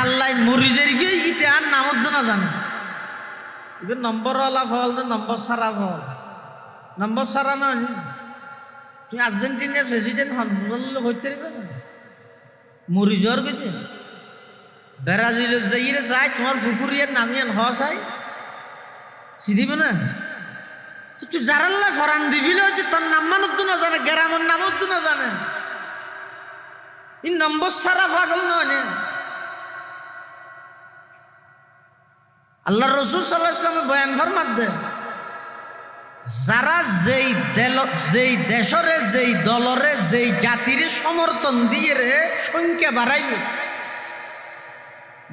আল্লাহ মরিজের গিয়ে ইতে আর নামত না জানে এবার নম্বরওয়ালা ফল না নম্বর সারা ফল নম্বর সারা না তুই আর্জেন্টিনার প্রেসিডেন্ট হন হইতে পারবে না মরিজর গেছে ব্রাজিলের যাইরে চাই তোমার ফুকুরিয়ার নামিয়ান হ চাই সিদিবে না তুই যারাল্লা ফরান দিবিল তোর নাম মানত না জানে গ্রামের নামত না জানে ই নম্বর সারা পাগল নয় আল্লাহ রসুল সাল্লাল্লাহু আলাইহি ওয়াসাল্লাম বয়ান ফরমাত দে যারা যেই দেশরে যেই দলরে যেই জাতির সমর্থন দিয়ে রে সংখ্যা বাড়াইবে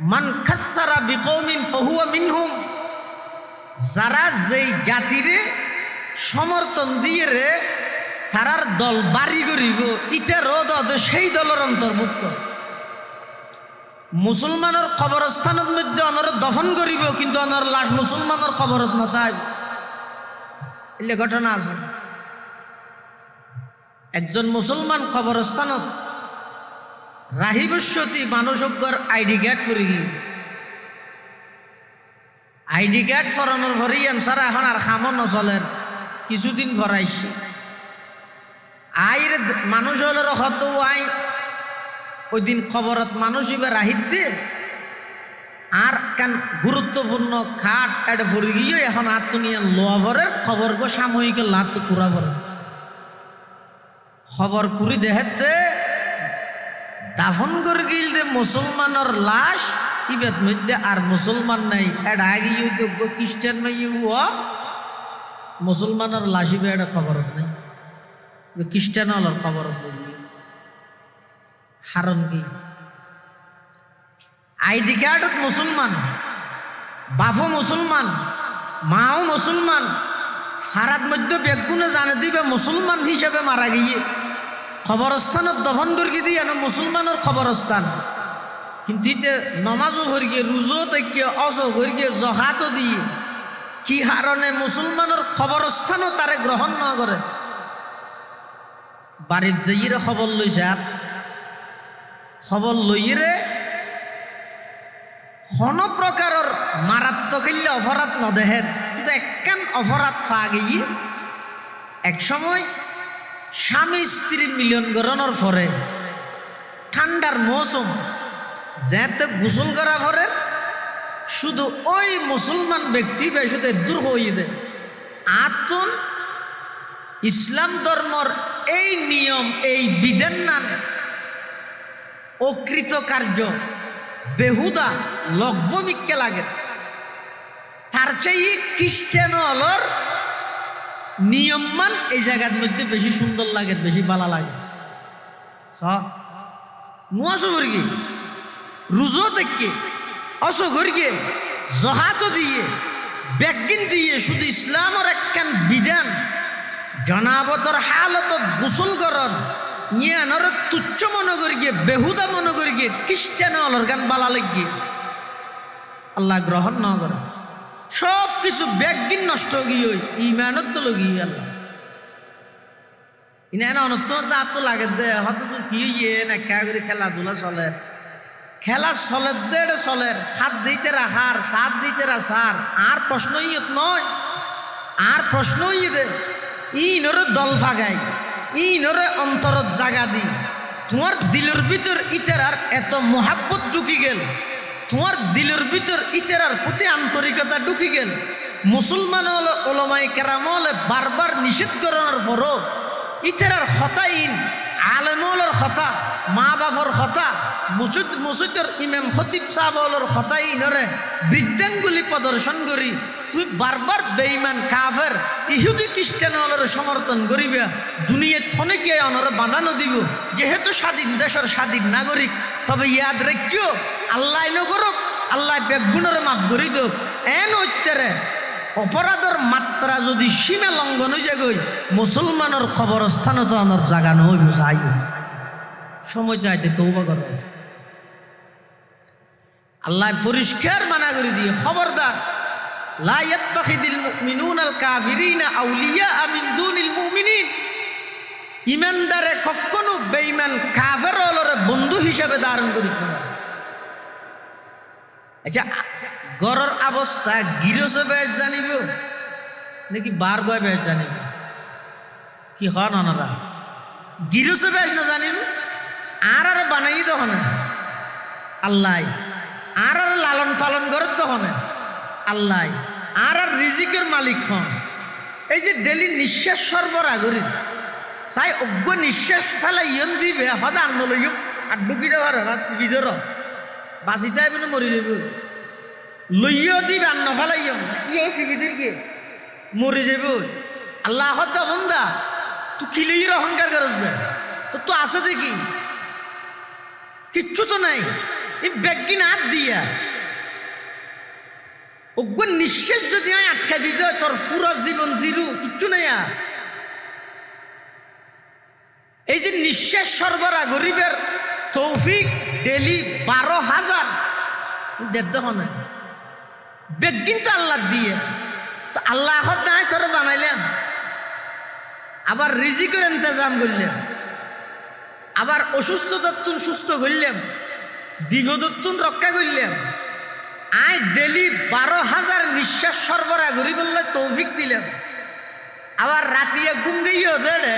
মান খাসসারা বিকৌমিন ফাহুয়া মিনহুম যারা যেই জাতিরে সমর্থন দিয়ে রে তারার দল বাড়ি করিব ইটা রোদ সেই দলের অন্তর্ভুক্ত মুসলমানের কবরস্থানের মধ্যে অনর দফন করিব কিন্তু অনর লাশ মুসলমানের কবরত নতাই এলে ঘটনা আছে একজন মুসলমান কবরস্থানত রাহিবস্যতি মানুষজ্ঞর আইডি কার্ড ফুরি গিয়ে আইডি কার্ড ফরানোর ভরি আনসার এখন আর খামো নচলের কিছুদিন ভরাইছে আইর মানুষ হলের হত আই ওই দিন খবরত মানুষ এবার রাহিত দে আর কান গুরুত্বপূর্ণ খাট এটা ভরে গিয়ে এখন আত্মনিয়ান লোয়া ভরের খবর গো সাময়িক লাত পুরা ভরে খবর কুড়ি দেখাতে দাফন করে গিল দে মুসলমানের লাশ কিবেত মধ্যে আর মুসলমান নাই এটা আগে যোগ্য খ্রিস্টান নাই মুসলমানের লাশ ইবে এটা খবরত নাই খ্রিস্টান হলার খবরত হারণ কি আইডি কার্ডত মুসলমান বাপও মুসলমান মাও মুসলমান ফারাত মধ্যে বেগুনে জানে দিবে মুসলমান হিসেবে মারা গিয়ে খবরস্থানত দফন করে দিয়ে মুসলমানের খবরস্থান কিন্তু ইতে নমাজও করিয়ে রুজো থেকে অজো করিয়ে জহাতও দিয়ে কি হারণে মুসলমানের খবরস্থানও তারে গ্রহণ না করে বাড়ির যাইরে খবর লইছে আর খবর লইরে কোন প্রকারের মারাত্মক অপরাধ নদেহে শুধু একখান অপরাধ পা গিয়ে এক সময় স্বামী স্ত্রী মিলন গড়ানোর পরে ঠান্ডার মৌসুম যেতে গোসল করা পরে শুধু ওই মুসলমান ব্যক্তি বা শুধু দূর হয়ে দেয় আতুন ইসলাম ধর্মর এই নিয়ম এই বিধান নান অকৃত কার্য বেহুদা লগ্ভমিককে লাগে তার চেয়ে খ্রিস্টান হলর নিয়মমান এই জায়গার মধ্যে বেশি সুন্দর লাগে বেশি ভালো লাগে মুয়াজুরগি রুজো থেকে অসগরগে জহাত দিয়ে ব্যাগিন দিয়ে শুধু ইসলামের একখান বিধান জনাবতর হালত গোসল করন ইয়ানর তুচ্ছ মনে করি গিয়ে বেহুদা মনে করি গিয়ে খ্রিস্টান অলর গান বালা লাগিয়ে আল্লাহ গ্রহণ না করে সব কিছু ব্যাগিন নষ্ট গিয়ে ইমানত তো লগিয়ে আল্লাহ ইনা অনর্থ তো লাগে দে হয়তো তো কি ইয়ে না করে খেলাধুলা চলে খেলা চলে দে চলে হাত দিতে রাখার সাথ দিতে রাখার আর প্রশ্ন ইয়ত নয় আর প্রশ্ন ইয়ে দে ইনরে দল ফাগাই ইনরে অন্তরত জাগা দি তোমার দিলের ভিতর ইতেরার এত মোহাব্বত ঢুকি গেল তোমার দিলের ভিতর ইতেরার প্রতি আন্তরিকতা ঢুকি গেল মুসলমান হলে ওলামাই কেরাম হলে বারবার নিষেধ করানোর পরও ইতেরার হতাইন আলেমলের হতা মা বাবার হতা মসজিদের ইমাম খতিব সাহেবর হতাইনরে বৃদ্ধাঙ্গুলি প্রদর্শন করি তুই বারবার বেঈমান কাফের ইহুদি খ্রিস্টান হলের সমর্থন করিবে দুনিয়ায় থনে গিয়ে অনরে বাঁধানো দিব যেহেতু স্বাধীন দেশের স্বাধীন নাগরিক তবে ইয়াদ রেখিও আল্লাহ নগরক আল্লাহ বেগুণের মাপ করি দোক এন হইতেরে অপরাধের মাত্রা যদি সীমা লঙ্ঘন হয়ে যায় মুসলমানের কবরস্থান তো আনার জাগানো হইব চাই সময় যাইতে তৌবা করো আল্লাহ পরিষ্কার মানা করে দিয়ে খবরদার লা ইয়াত্তাখিদিল মুমিনুনাল কাফিরিনা আউলিয়া মিন দুনিল মুমিনিন ইমানদারে কখনো বেঈমান কাফের হলরে বন্ধু হিসেবে ধারণ করিতে না আচ্ছা গড়ের অবস্থা গিরসে বেশ জানিব নাকি বার গয় বেশ জানিব? কি হন ওনারা গিরসে বেশ না জানিব? আর বানাই তখন আল্লাহ, আর লালন পালন করে তখন আল্লাহ, আর রিজিকের মালিক হন। এই যে ডেলি নিঃশ্বাস সরবরাহ করি চাই অজ্ঞ নিঃশ্বাস ফেলা ইয়ন দিবে হদা আন্ন লইম আর ঢুকি দেওয়ার বিদর বাঁচিতে আইবেন মরি যাব লইও দিবে আন্ন ফেলা ইয়ম ইয় শিবিদের কি মরি যাব। আল্লাহ হদ্দা বন্দা তুই কিলির অহংকার করছ যায় তো আছে দেখি কিচ্ছু তো নাই এই ব্যাগিন হাত দিয়া অজ্ঞ নিঃশ্বাস যদি আমি আটকা দিত তোর পুরো জীবন জিরু কিচ্ছু নাই। এই যে নিঃশ্বাস সরবরাহ গরিবের তৌফিক ডেলি 12,000 দেড় না ব্যাগিন তো আল্লাহ দিয়ে তো আল্লাহ এখন নাই তোরে বানাইলাম, আবার রিজিকের ইন্তজাম করলাম, আবার অসুস্থতার তুন সুস্থ করলাম, বিপদত্তুন রক্ষা করলাম। আয় ডেলি 12,000 নিঃশ্বাস সরবরাহ করি বললে তৌফিক দিলাম। আবার রাতিয়া ঘুম গিয়েও দেড়ে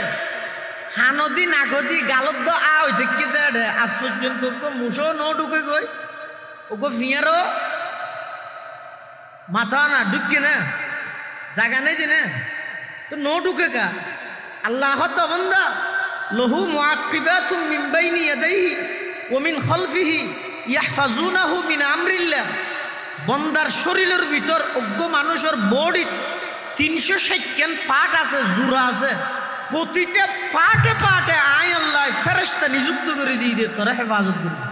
হানদি নাগদি গালত আই দেখি দেড়ে আজ পর্যন্ত মুসো ন ঢুকে গই ওগো ফিয়ারও মাথা না ঢুকে না জাগা নেই দিনে তো ন ঢুকে কা আল্লাহ তো বন্দা লহু মুআক্কিবাতুম মিন বাইনি ইয়াদাইহি ওয়া মিন খালফিহি ইয়াহফাজুনাহু মিন আমরিল্লাহ। বন্দার শরীরের ভিতর অজ্ঞ মানুষের বডি 360 পার্ট আছে, জোড়া আছে, প্রতিটা পার্টে পার্টে আয় আল্লাহ ফেরেশতা নিযুক্ত করে দিয়ে দে তোরা হেফাজত করবে।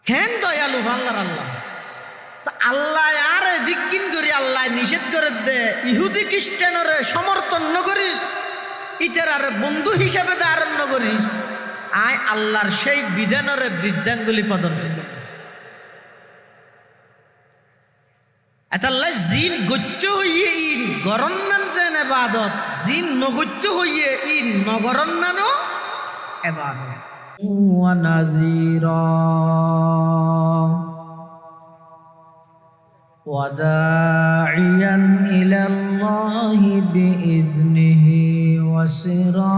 কেন দয়ালু আল্লাহর আল্লাহ তা আল্লাহ আর দিকিন করি আল্লাহ নিষেধ করে দে ইহুদি খ্রিস্টানের সমর্থন ন করিস ইটার আর বন্ধু হিসাবে ধারণ করিস। আয় আল্লাহর সেই বিধানের বৃদ্ধাঙ্গুলি প্রদর্শন করে আল্লাহ জিন গত্য হইয়ে ইন গরন্নান যেন এবাদত, জিন নগত্য হইয়ে ইন নগরন্নানো এবাদত। ওয়া নাযীরা ওয়া দাঈয়ান ইলাল্লাহি বিইذনিহি ওয়া সিরাজাম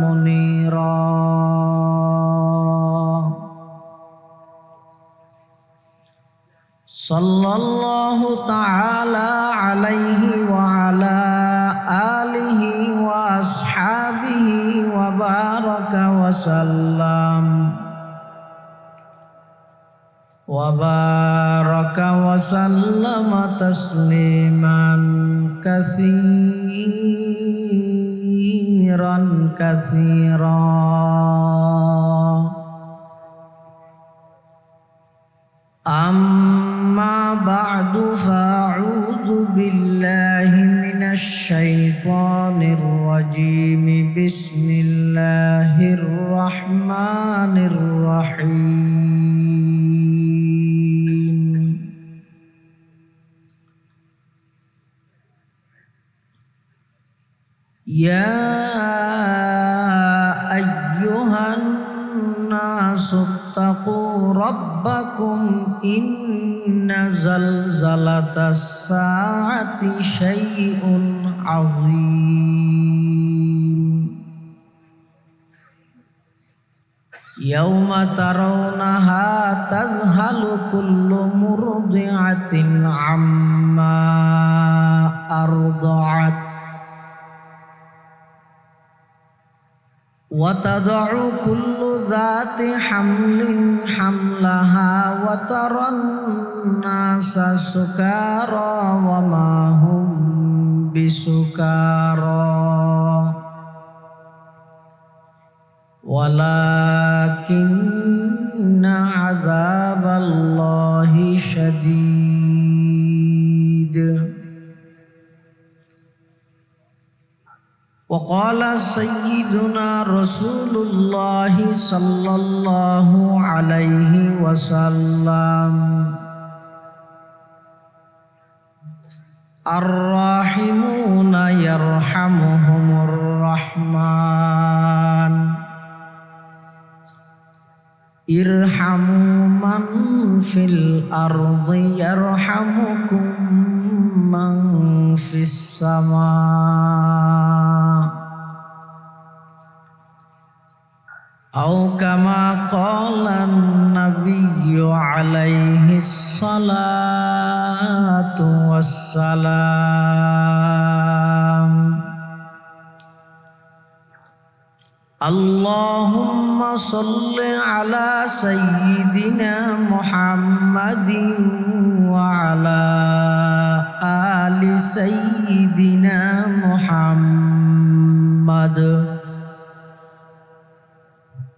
মুনীরা। সাল্লাল্লাহু তাআলা আলাইহি ওয়া আলা আলিহি ওয়া আসহাবিহি ওয়া বারাকা ওয়া সাল্লাম তাসলিমান কাসীরান কাসীরা। أما بعد فأعوذ بالله من الشيطان الرجيم بسم الله الرحمن الرحيم. يا أيها الناس اتقوا ربكم إن زلزلة الساعة شيء عظيم. يوم ترونها تذهل كل مرضعة عما أرضعت وتضع كل ذات حمل حملها وترى الناس سكارى وما هم بسكارى ولكن عذاب الله شديد. وقال سيدنا رسول الله صلى الله عليه وسلم الراحمون يرحمهم الرحمن الرحمن ارحموا من في الأرض يرحمكم من في السماء أو كما قال النبي عليه الصلاة والسلام اللهم صل على سيدنا محمد وعلى آل سيدنا محمد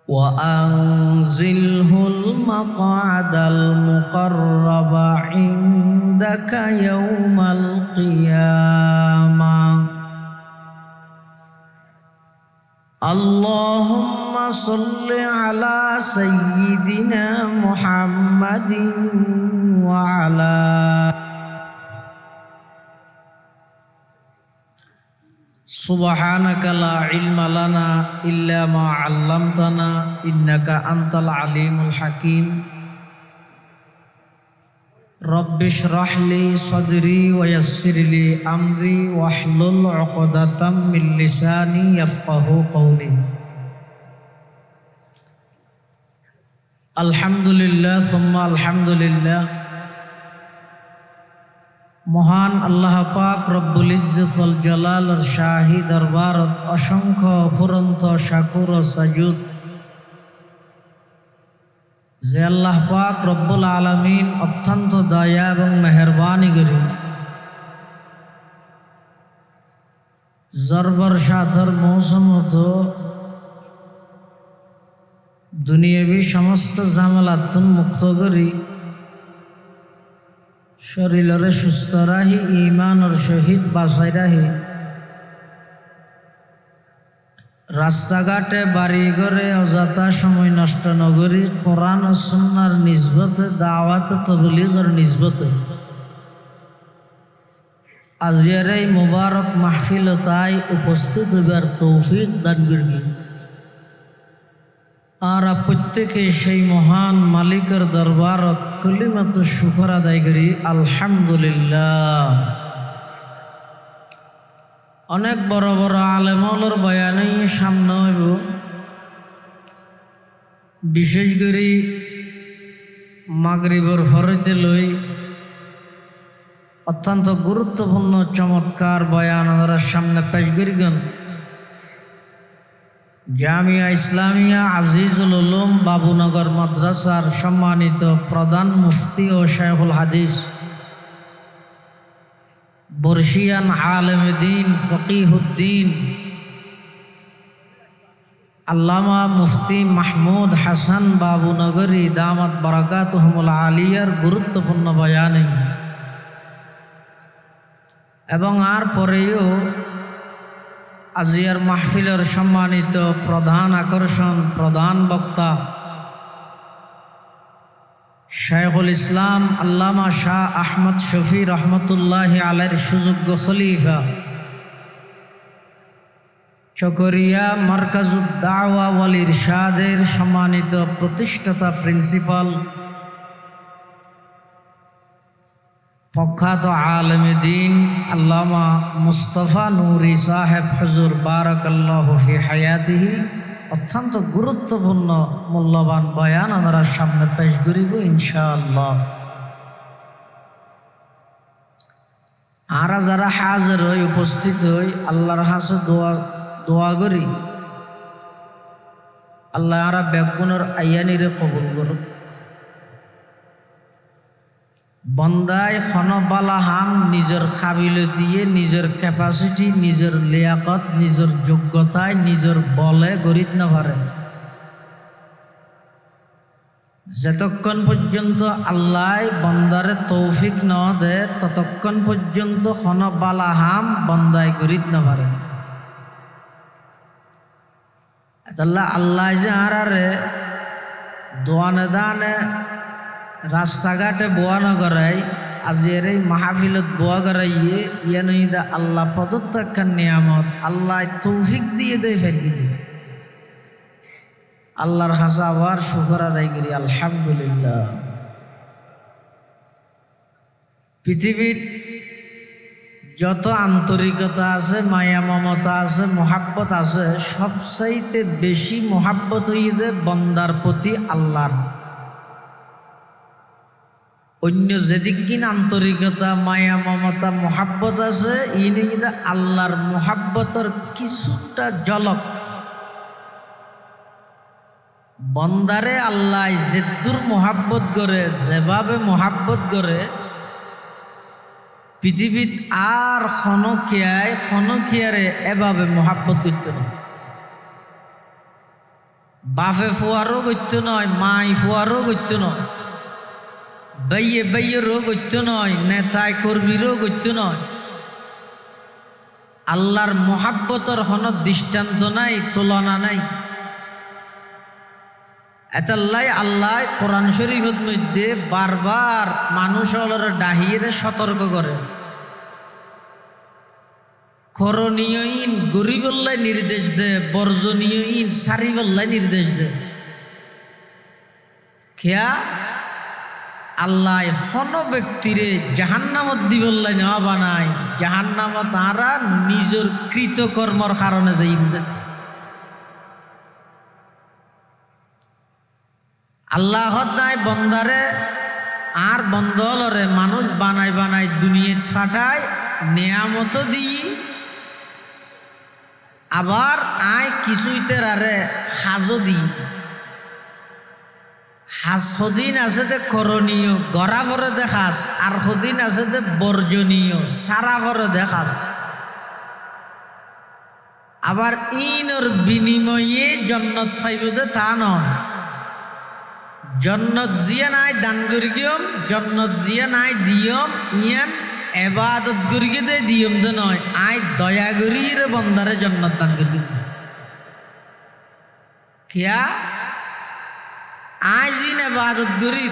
وأنزله المقعد المقرب عندك يوم القيامة اللهم صل على سيدنا محمد وعلى سبحانك لا علم لنا إلا ما علمتنا إنك أنت العليم الحكيم رب اشرح لي صدري ويسر لي أمري واحلل عقدة من لساني يفقه قولي الحمد لله ثم الحمد لله মহান আল্লাহ পাক রব্বুল ইজ্জত ওয়াল জালালের শাহী দরবারত অসংখ্য অফুরন্ত শাকুর ও সাজুদ যে আল্লাহ পাক রব্বুল আলামিন অত্যন্ত দয়া এবং মেহেরবানি করে জরবর সাথর মৌসুম হতো দুনিয়াবি সমস্ত ঝামেলাত মুক্ত করি শরীরে সুস্থ রাহি ইমানের সহিত বাঁচাই রাহি রাস্তাঘাটে বাড়ি ঘরে অযথা সময় নষ্ট নগরী কোরআন ও সুন্নাহর নিসবতে দাওয়াত তাবলীগের নিসবতে আজকের এই মুবারক মাহফিলতায় উপস্থিত হইবার তৌফিক দান করিবেন আর প্রত্যেকে সেই মহান মালিকের দরবারত কলিমাত শুকর আদায় করি আলহামদুলিল্লাহ। অনেক বড় বড় আলেমর বয়ানে সামনে হইব, বিশেষ করে মাগরিবর ফরতে লই অত্যন্ত গুরুত্বপূর্ণ চমৎকার বয়ান ওনারা সামনে পেশ করিবেন। জামিয়া ইসলামিয়া আজিজুল উলুম বাবুনগর মাদ্রাসার সম্মানিত প্রধান মুফতি ও শাইখুল হাদিস বর্ষিয়ান আলেমে দ্বীন ফকিহুদ্দিন আল্লামা মুফতি মাহমুদ হাসান বাবুনগরী দামাত বারাকাতুহুমুল আলিয়ার গুরুত্বপূর্ণ বয়ানে এবং আর পরেও আজিয়ার মাহফিলের সম্মানিত প্রধান আকর্ষণ প্রধান বক্তা শাইখুল ইসলাম আল্লামা শাহ আহমদ শফি রহমতুল্লাহ আলাইহির সুযোগ্য খলিফা চকরিয়া মারকাজুদ দাওয়া ওয়াল ইরশাদের সম্মানিত প্রতিষ্ঠাতা প্রিন্সিপাল প্রখ্যাত আলেমে দ্বীন আল্লামা মুস্তফা নুরি সাহেব হুজুর বারাকাল্লাহু ফি হায়াতিহি অত্যন্ত গুরুত্বপূর্ণ মূল্যবান বয়ান আমরা সামনে পেশ করিব ইনশাআল্লাহ। আর যারা হাজির হই উপস্থিত হই আল্লাহর কাছে দোয়া করি আল্লাহ আরা বেগুনের আয়ানিরে কবুল করুক। বন্দায় খনবালা হাম নিজের কাবিলিয়তে নিজের ক্যাপাসিটি নিজের লিয়াকত নিজের যোগ্যতায় নিজের বলে গড়িত না পারে যতক্ষণ পর্যন্ত আল্লাহ বন্দারে তৌফিক না দে ততক্ষণ পর্যন্ত খনবালা হাম বন্দায় গড়িত না পারে। আল্লাহ যে আরারে দোয়ানে দানে রাস্তাঘাটে বোয়ানো করাই আজির এই মাহফিলত বোয়া করাইয়ে ইয়ানইদা আল্লাহ পদত্যাগ নিয়ামত আল্লাহ তৌফিক দিয়ে দেয় ফেরকি দিয়ে আল্লাহর হাসা আবার শুকর আদায় করি আলহামদুলিল্লাহ। পৃথিবীর যত আন্তরিকতা আছে, মায়া মমতা আছে, মোহাব্বত আছে, সবচাইতে বেশি মোহাব্বত হইতে বন্দার প্রতি আল্লাহর। অন্য যেদিকিন আন্তরিকতা, মায়া মমতা, মোহাব্বত আছে, ইনি আল্লাহর মোহাব্বতের কিছুটা ঝলক। বন্দারে আল্লাহ যেদুর মোহাব্বত করে, যেভাবে মোহাব্বত করে, পৃথিবীত আর খনকিয়ারে এভাবে মোহাব্বত করত না। বাপে ফুয়ারও করত নয়, মাই ফুয়ারও করত নয়, বাইয়েরও করত নয়, নেতায় কর্মীরও করত নয়। আল্লাহর মোহাব্বতর হন দৃষ্টান্ত নাই, তুলনা নাই। এতাল্লাই আল্লাহ কোরআন শরীফের মধ্যে বারবার মানুষের ডাহিয়ে সতর্ক করে। করণীয়হীন গরিবল্লাই নির্দেশ দে, বর্জনীয়হীন সারিবল্লাই নির্দেশ দে। খেয়া আল্লাহ হন ব্যক্তিরে জাহান্নামত দিবল্লাই নেওয়া বানায়, জাহান্নামত তারা নিজের কৃতকর্মর কারণে যাই। আল্লাহ তাই বন্দারে আর বন্দলরে মানুষ বানাই বানাই দুনিয়াত ফাটায় নিয়ামত দিই, আবার আয় কিছুইতে আরে হাজও দিই। হাজ সদিন আছে দে করণীয় গড়া করে দেখাস, আর সদিন আছে দে বর্জনীয় সারা করে দেখাস। আবার ইনর বিনিময়ে জন্নত পাইব দে তা নয়। জন্নত জিয়া নাই দান করিয়ম, জন্নত জিয়া নাই দিয়ম, ইয়ান এবাদত করিয়ে দে দিয়ম দে নয়। আয় দয়া করিয়ে বন্দারে জন্নত দান করি। কিয়া আয় জিন এবাদত করি,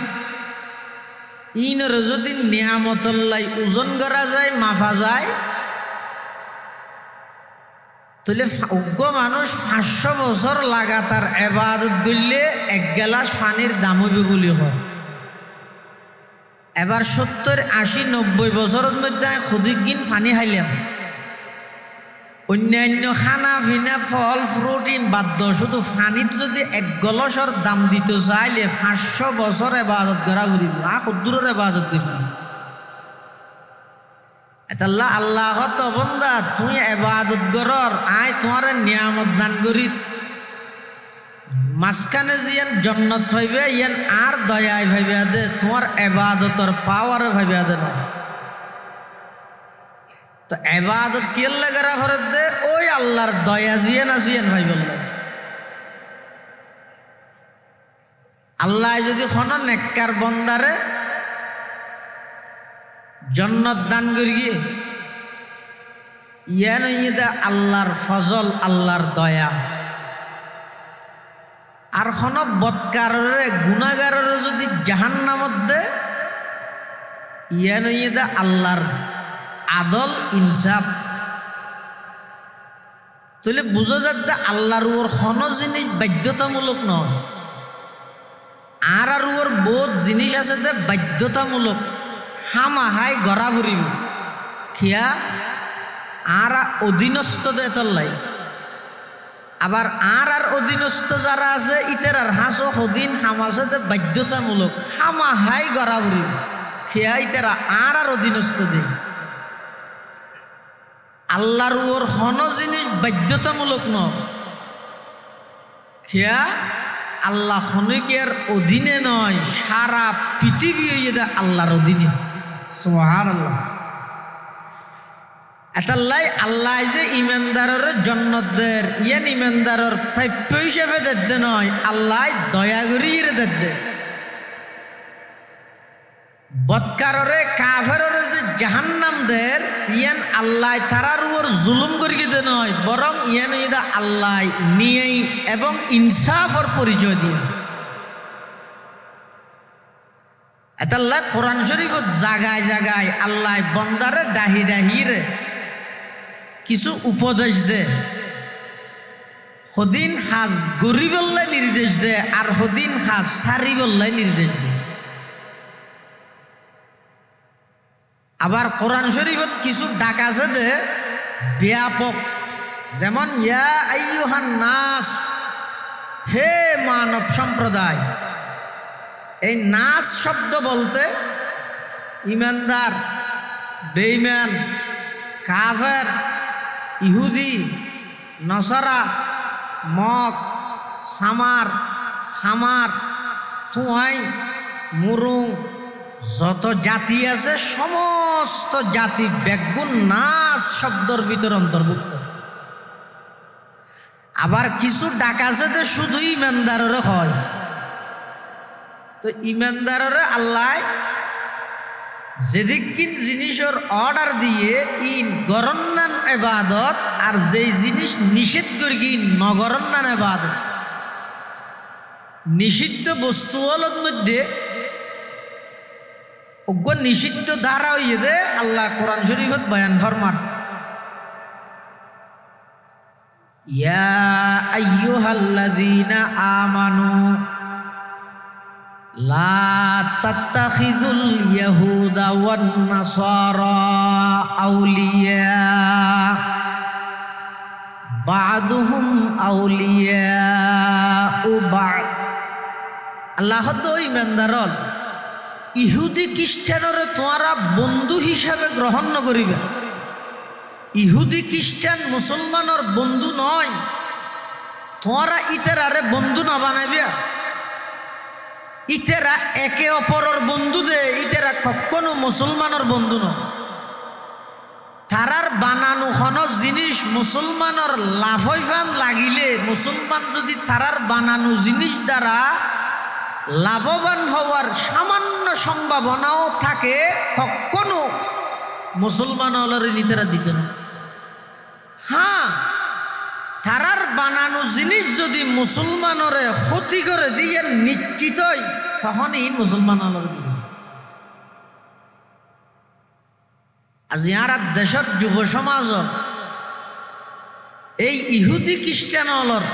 ইনর যদি নিয়ামতল্লাই ওজন করা যায়, মাফা যায়, তাহলে অজ্ঞ মানুষ 500 বছর লাগাতার এবাদত করলে 1 গ্লাস পানির দাম হইবে বলি হয়। এবার 70, 80, 90 বছরের মধ্যে খুদিকিন পানি খাইলাম, অন্যান্য খানা পিনা ফল ফ্রুট বাধ্য, শুধু পানির যদি 1 গ্লাসের দাম দিতে চাইলে 500 বছর এবাদত করা করিব। খুদ্দুরের এবাদত করিব। আল্লাহ আল্লাহ তো বন্দা তুই এবাদত করর, আয় তোমার নিয়ামত দান করি, মাঝখানে জিয়ান জন্নত ভাইবে, ইয়ান আর দয়ায় ভাইবে দে, তোমার এবাদতর পাওয়ারে ভাইবে দে না। তো এবাদত কেল্লা করা ফরত দে ওই আল্লাহর দয়া জিয়ান আসিয়ান ভাই বলল। আল্লাহ যদি কোনো নেককার বন্দারে জন্নত দান করিয়ে, ইয়ান আল্লাহর ফজল, আল্লাহর দয়া। আর কোন বৎকারে গুণাগারের যদি জাহান্নামত দে, ইয়ান আল্লাহর আদল ইনসাফ। তাহলে বুঝা যাচ্ছে আল্লাহর ওর কোন জিনিস বাধ্যতামূলক নয়, আর ওর বহুত জিনিস আছে যে বাধ্যতামূলক, হামাহাই গড়া ফুরিব। খিয়া আর অধীনস্থ দেয়। আবার আর অধীনস্থ যারা আছে ইতের আর হাঁসো সদিন হামাছে বাধ্যতামূলক, হামাহাই গড়া ফুরিব। খিয়া ইতেরা আর অধীনস্থ দে। আল্লাহর ওর কোন জিনিস বাধ্যতামূলক নয়। খিয়া আল্লাহ খনিকের অধীনে নয়, সারা পৃথিবী আল্লাহর অধীনে। সুবহানাল্লাহ। এতাল্লাই আল্লাহ যে ইমানদারের জন্নতদের, ইয়ান ইমানদারের প্রাপ্য হিসেবে দেখতে নয়, আল্লাহ দয়া করিয়ে দেখতে। বৎকাররে কাফেররে যে জাহান্নামদের, ইয়ান আল্লাহ তারার উপর জুলুম করিয়ে দে নয়, বরং ইয়ান আল্লাহ নিয়েই এবং ইনসাফের পরিচয় দিয়ে। এতাল্লাহ কোরআন শরীফত জাগায় জাগায় আল্লাহ বন্দারে ডাহি ডাহিরে কিছু উপদেশ দে। সদিন সাজ গড়ি বললে নির্দেশ দে, আর সদিন সাজ সারি বললে নির্দেশ দে। আবার কোরআন শরীফত কিছু ডাক আছে দে ব্যাপক, যেমন ইয়া আইয়ুহান নাস, হে মানব সম্প্রদায়। এই নাস শব্দ বলতে ইমানদার, বেঈমান, কাফের, ইহুদি, নসারা, মগ, সামার, হামার, তুহাই, মুরুং, যত জাতি আছে সমস্ত জাতি বেগুন নাস শব্দর ভিতরে অন্তর্ভুক্ত। আবার কিছু ডাক আছে যে শুধু ইমানদারের হয়। তো ইমানদারের আল্লাহ যেদিকিন জিনিসের অর্ডার দিয়ে ইন গরন্নান ইবাদত, আর যেই জিনিস নিষেধ করি নগরন্নান ইবাদত। নিষিদ্ধ বস্তুগুলোর মধ্যে অজ্ঞ নিষিদ্ধ ধারা হইয়ে দে আল্লাহ কোরআন শরীফত বয়ান ফরমান, ইয়া আইয়ুহাল্লাযীনা আমানু লা তাত্তাখিযুল ইয়াহুদা ওয়ান নাসারা আউলিয়া বা'দুহুম আউলিয়াউ বা'দ। আল্লাহ তো ইমানদারল ইহুদি খ্রিস্টানরে তোমরা বন্ধু হিসাবে গ্রহণ করিবে। ইহুদি খ্রিস্টান মুসলমানের বন্ধু নয়, তোমরা ইতেরারে বন্ধু না বানাইবে। ইতেরা একে অপরের বন্ধু দে, ইতেরা কখনো মুসলমানের বন্ধু নয়। তারার বানানো হন জিনিস মুসলমানের লাভবান লাগিলে, মুসলমান যদি তারার বানানো জিনিস দ্বারা লাভবান হওয়ার সামান্য সম্ভাবনাও থাকে, কখনো মুসলমান হলরে নিতেরা দিত না। হ্যাঁ, তারার বানানো জিনিস যদি মুসলমানরে ক্ষতি করে দিয়ে নিশ্চিতই, তখনই মুসলমান হলরে দিত। আজ ইয়ার দেশের যুব সমাজ এই ইহুদি খ্রিস্টান হলর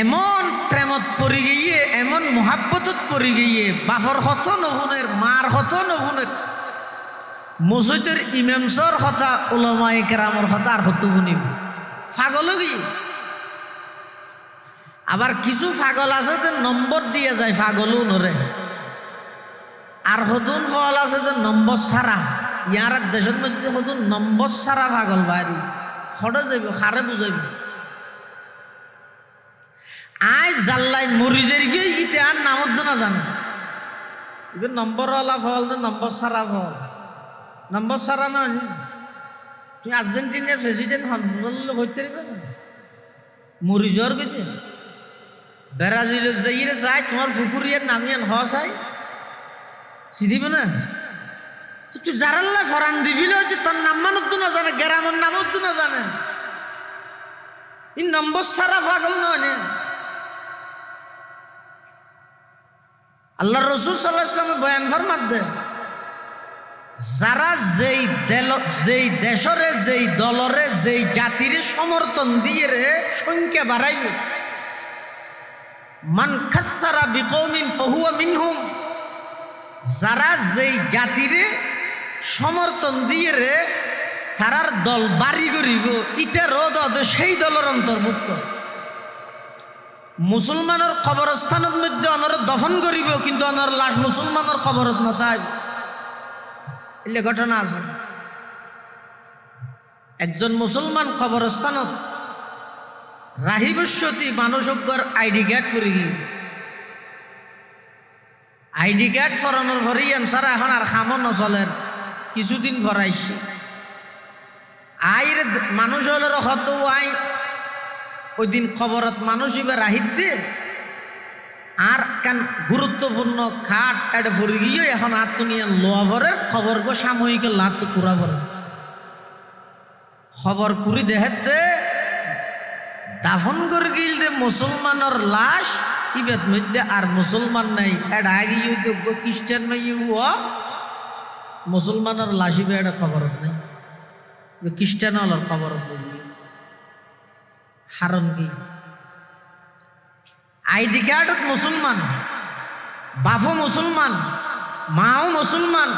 এমন প্রেমত পড়ি গিয়ে, এমন মোহাব্বতত পড়ি গিয়ে, বাপর হত নহুনের, মার হত নহুনের, মসজিদের ইমামসর কথা, উলামায়ে কেরামর কথা আর হত শুনিব পাগল গিয়ে। আবার কিছু পাগল আছে যে নম্বর দিয়ে যায়, পাগলও নরে। আর হতুন ফল আছে যে নম্বর সারা। ইয়ার দেশের মধ্যে হতুন নম্বর সারা পাগল বাড়ি হঠাৎ যাইব, হারে বুঝাইব। আই জাল্লাই মরিজের গিয়ে ইতে আর নামত না জানে, এবার নম্বরওয়ালা ফল, নম্বর সারা ফল। নম্বর সারা নয়, তুমি আর্জেন্টিনার প্রেসিডেন্ট হন হইতে পারবে না। মরিজর গেছে ব্রাজিলের যাইরে চাই, তোমার ফুকুরিয়ার নামিয়ান হ চাই সিদিবে না। তুই যারাল্লা ফরান দিবিল তোর নাম মানত না জানে, গ্রামের নামত না জানে। ই নম্বর সারা পাগল নয়। আল্লাহ রসুল সাল্লাল্লাহু আলাইহি ওয়াসাল্লাম বয়ান ফরমাত দে, যারা যেই দেশরে, যেই দলরে, যেই জাতিরে সমর্থন দিয়ে রে সংখ্যা বাড়াইবে, মান খাসসারা বিকৌমিন ফাহুয়া মিনহুম, যারা যেই জাতিরে সমর্থন দিয়ে রে তারার দল বাড়ি করিব, ইটা রোদ সেই দলের অন্তর্ভুক্ত। মুসলমানের কবরস্থানের মধ্যে অনর দফন করিব, কিন্তু অনর লাশ মুসলমানের কবরত নতাই। এলে ঘটনা আছে, একজন মুসলমান কবরস্থানত রাহিবস্বতী মানুষজ্ঞর আইডি কার্ড ফুরি গিয়ে, আইডি কার্ড ফরানোর ভরি সারা এখন আর খামো নচলের, কিছুদিন ভরাইছে। আইর মানুষ হলের হত আই ওই দিন খবরত মানুষ এবার রাহিত দিয়ে আর কান গুরুত্বপূর্ণ খাট এটা ভরে গিয়ে এখন আত্মনিয়া লোয়া ভরের খবর গো সাময়িক লাত পুরা ভরে খবর কুড়ি দেহেতে দাফন করে গিল দে মুসলমানের লাশ ইবেদ মধ্যে আর মুসলমান নাই এটা আগে যোগ্য খ্রিস্টান নই মুসলমানের লাশিবে এটা খবর নাই খ্রিস্টান হল খবর পড়বি হারণ কি আইডি কার্ডত মুসলমান বাপও মুসলমান মাও মুসলমান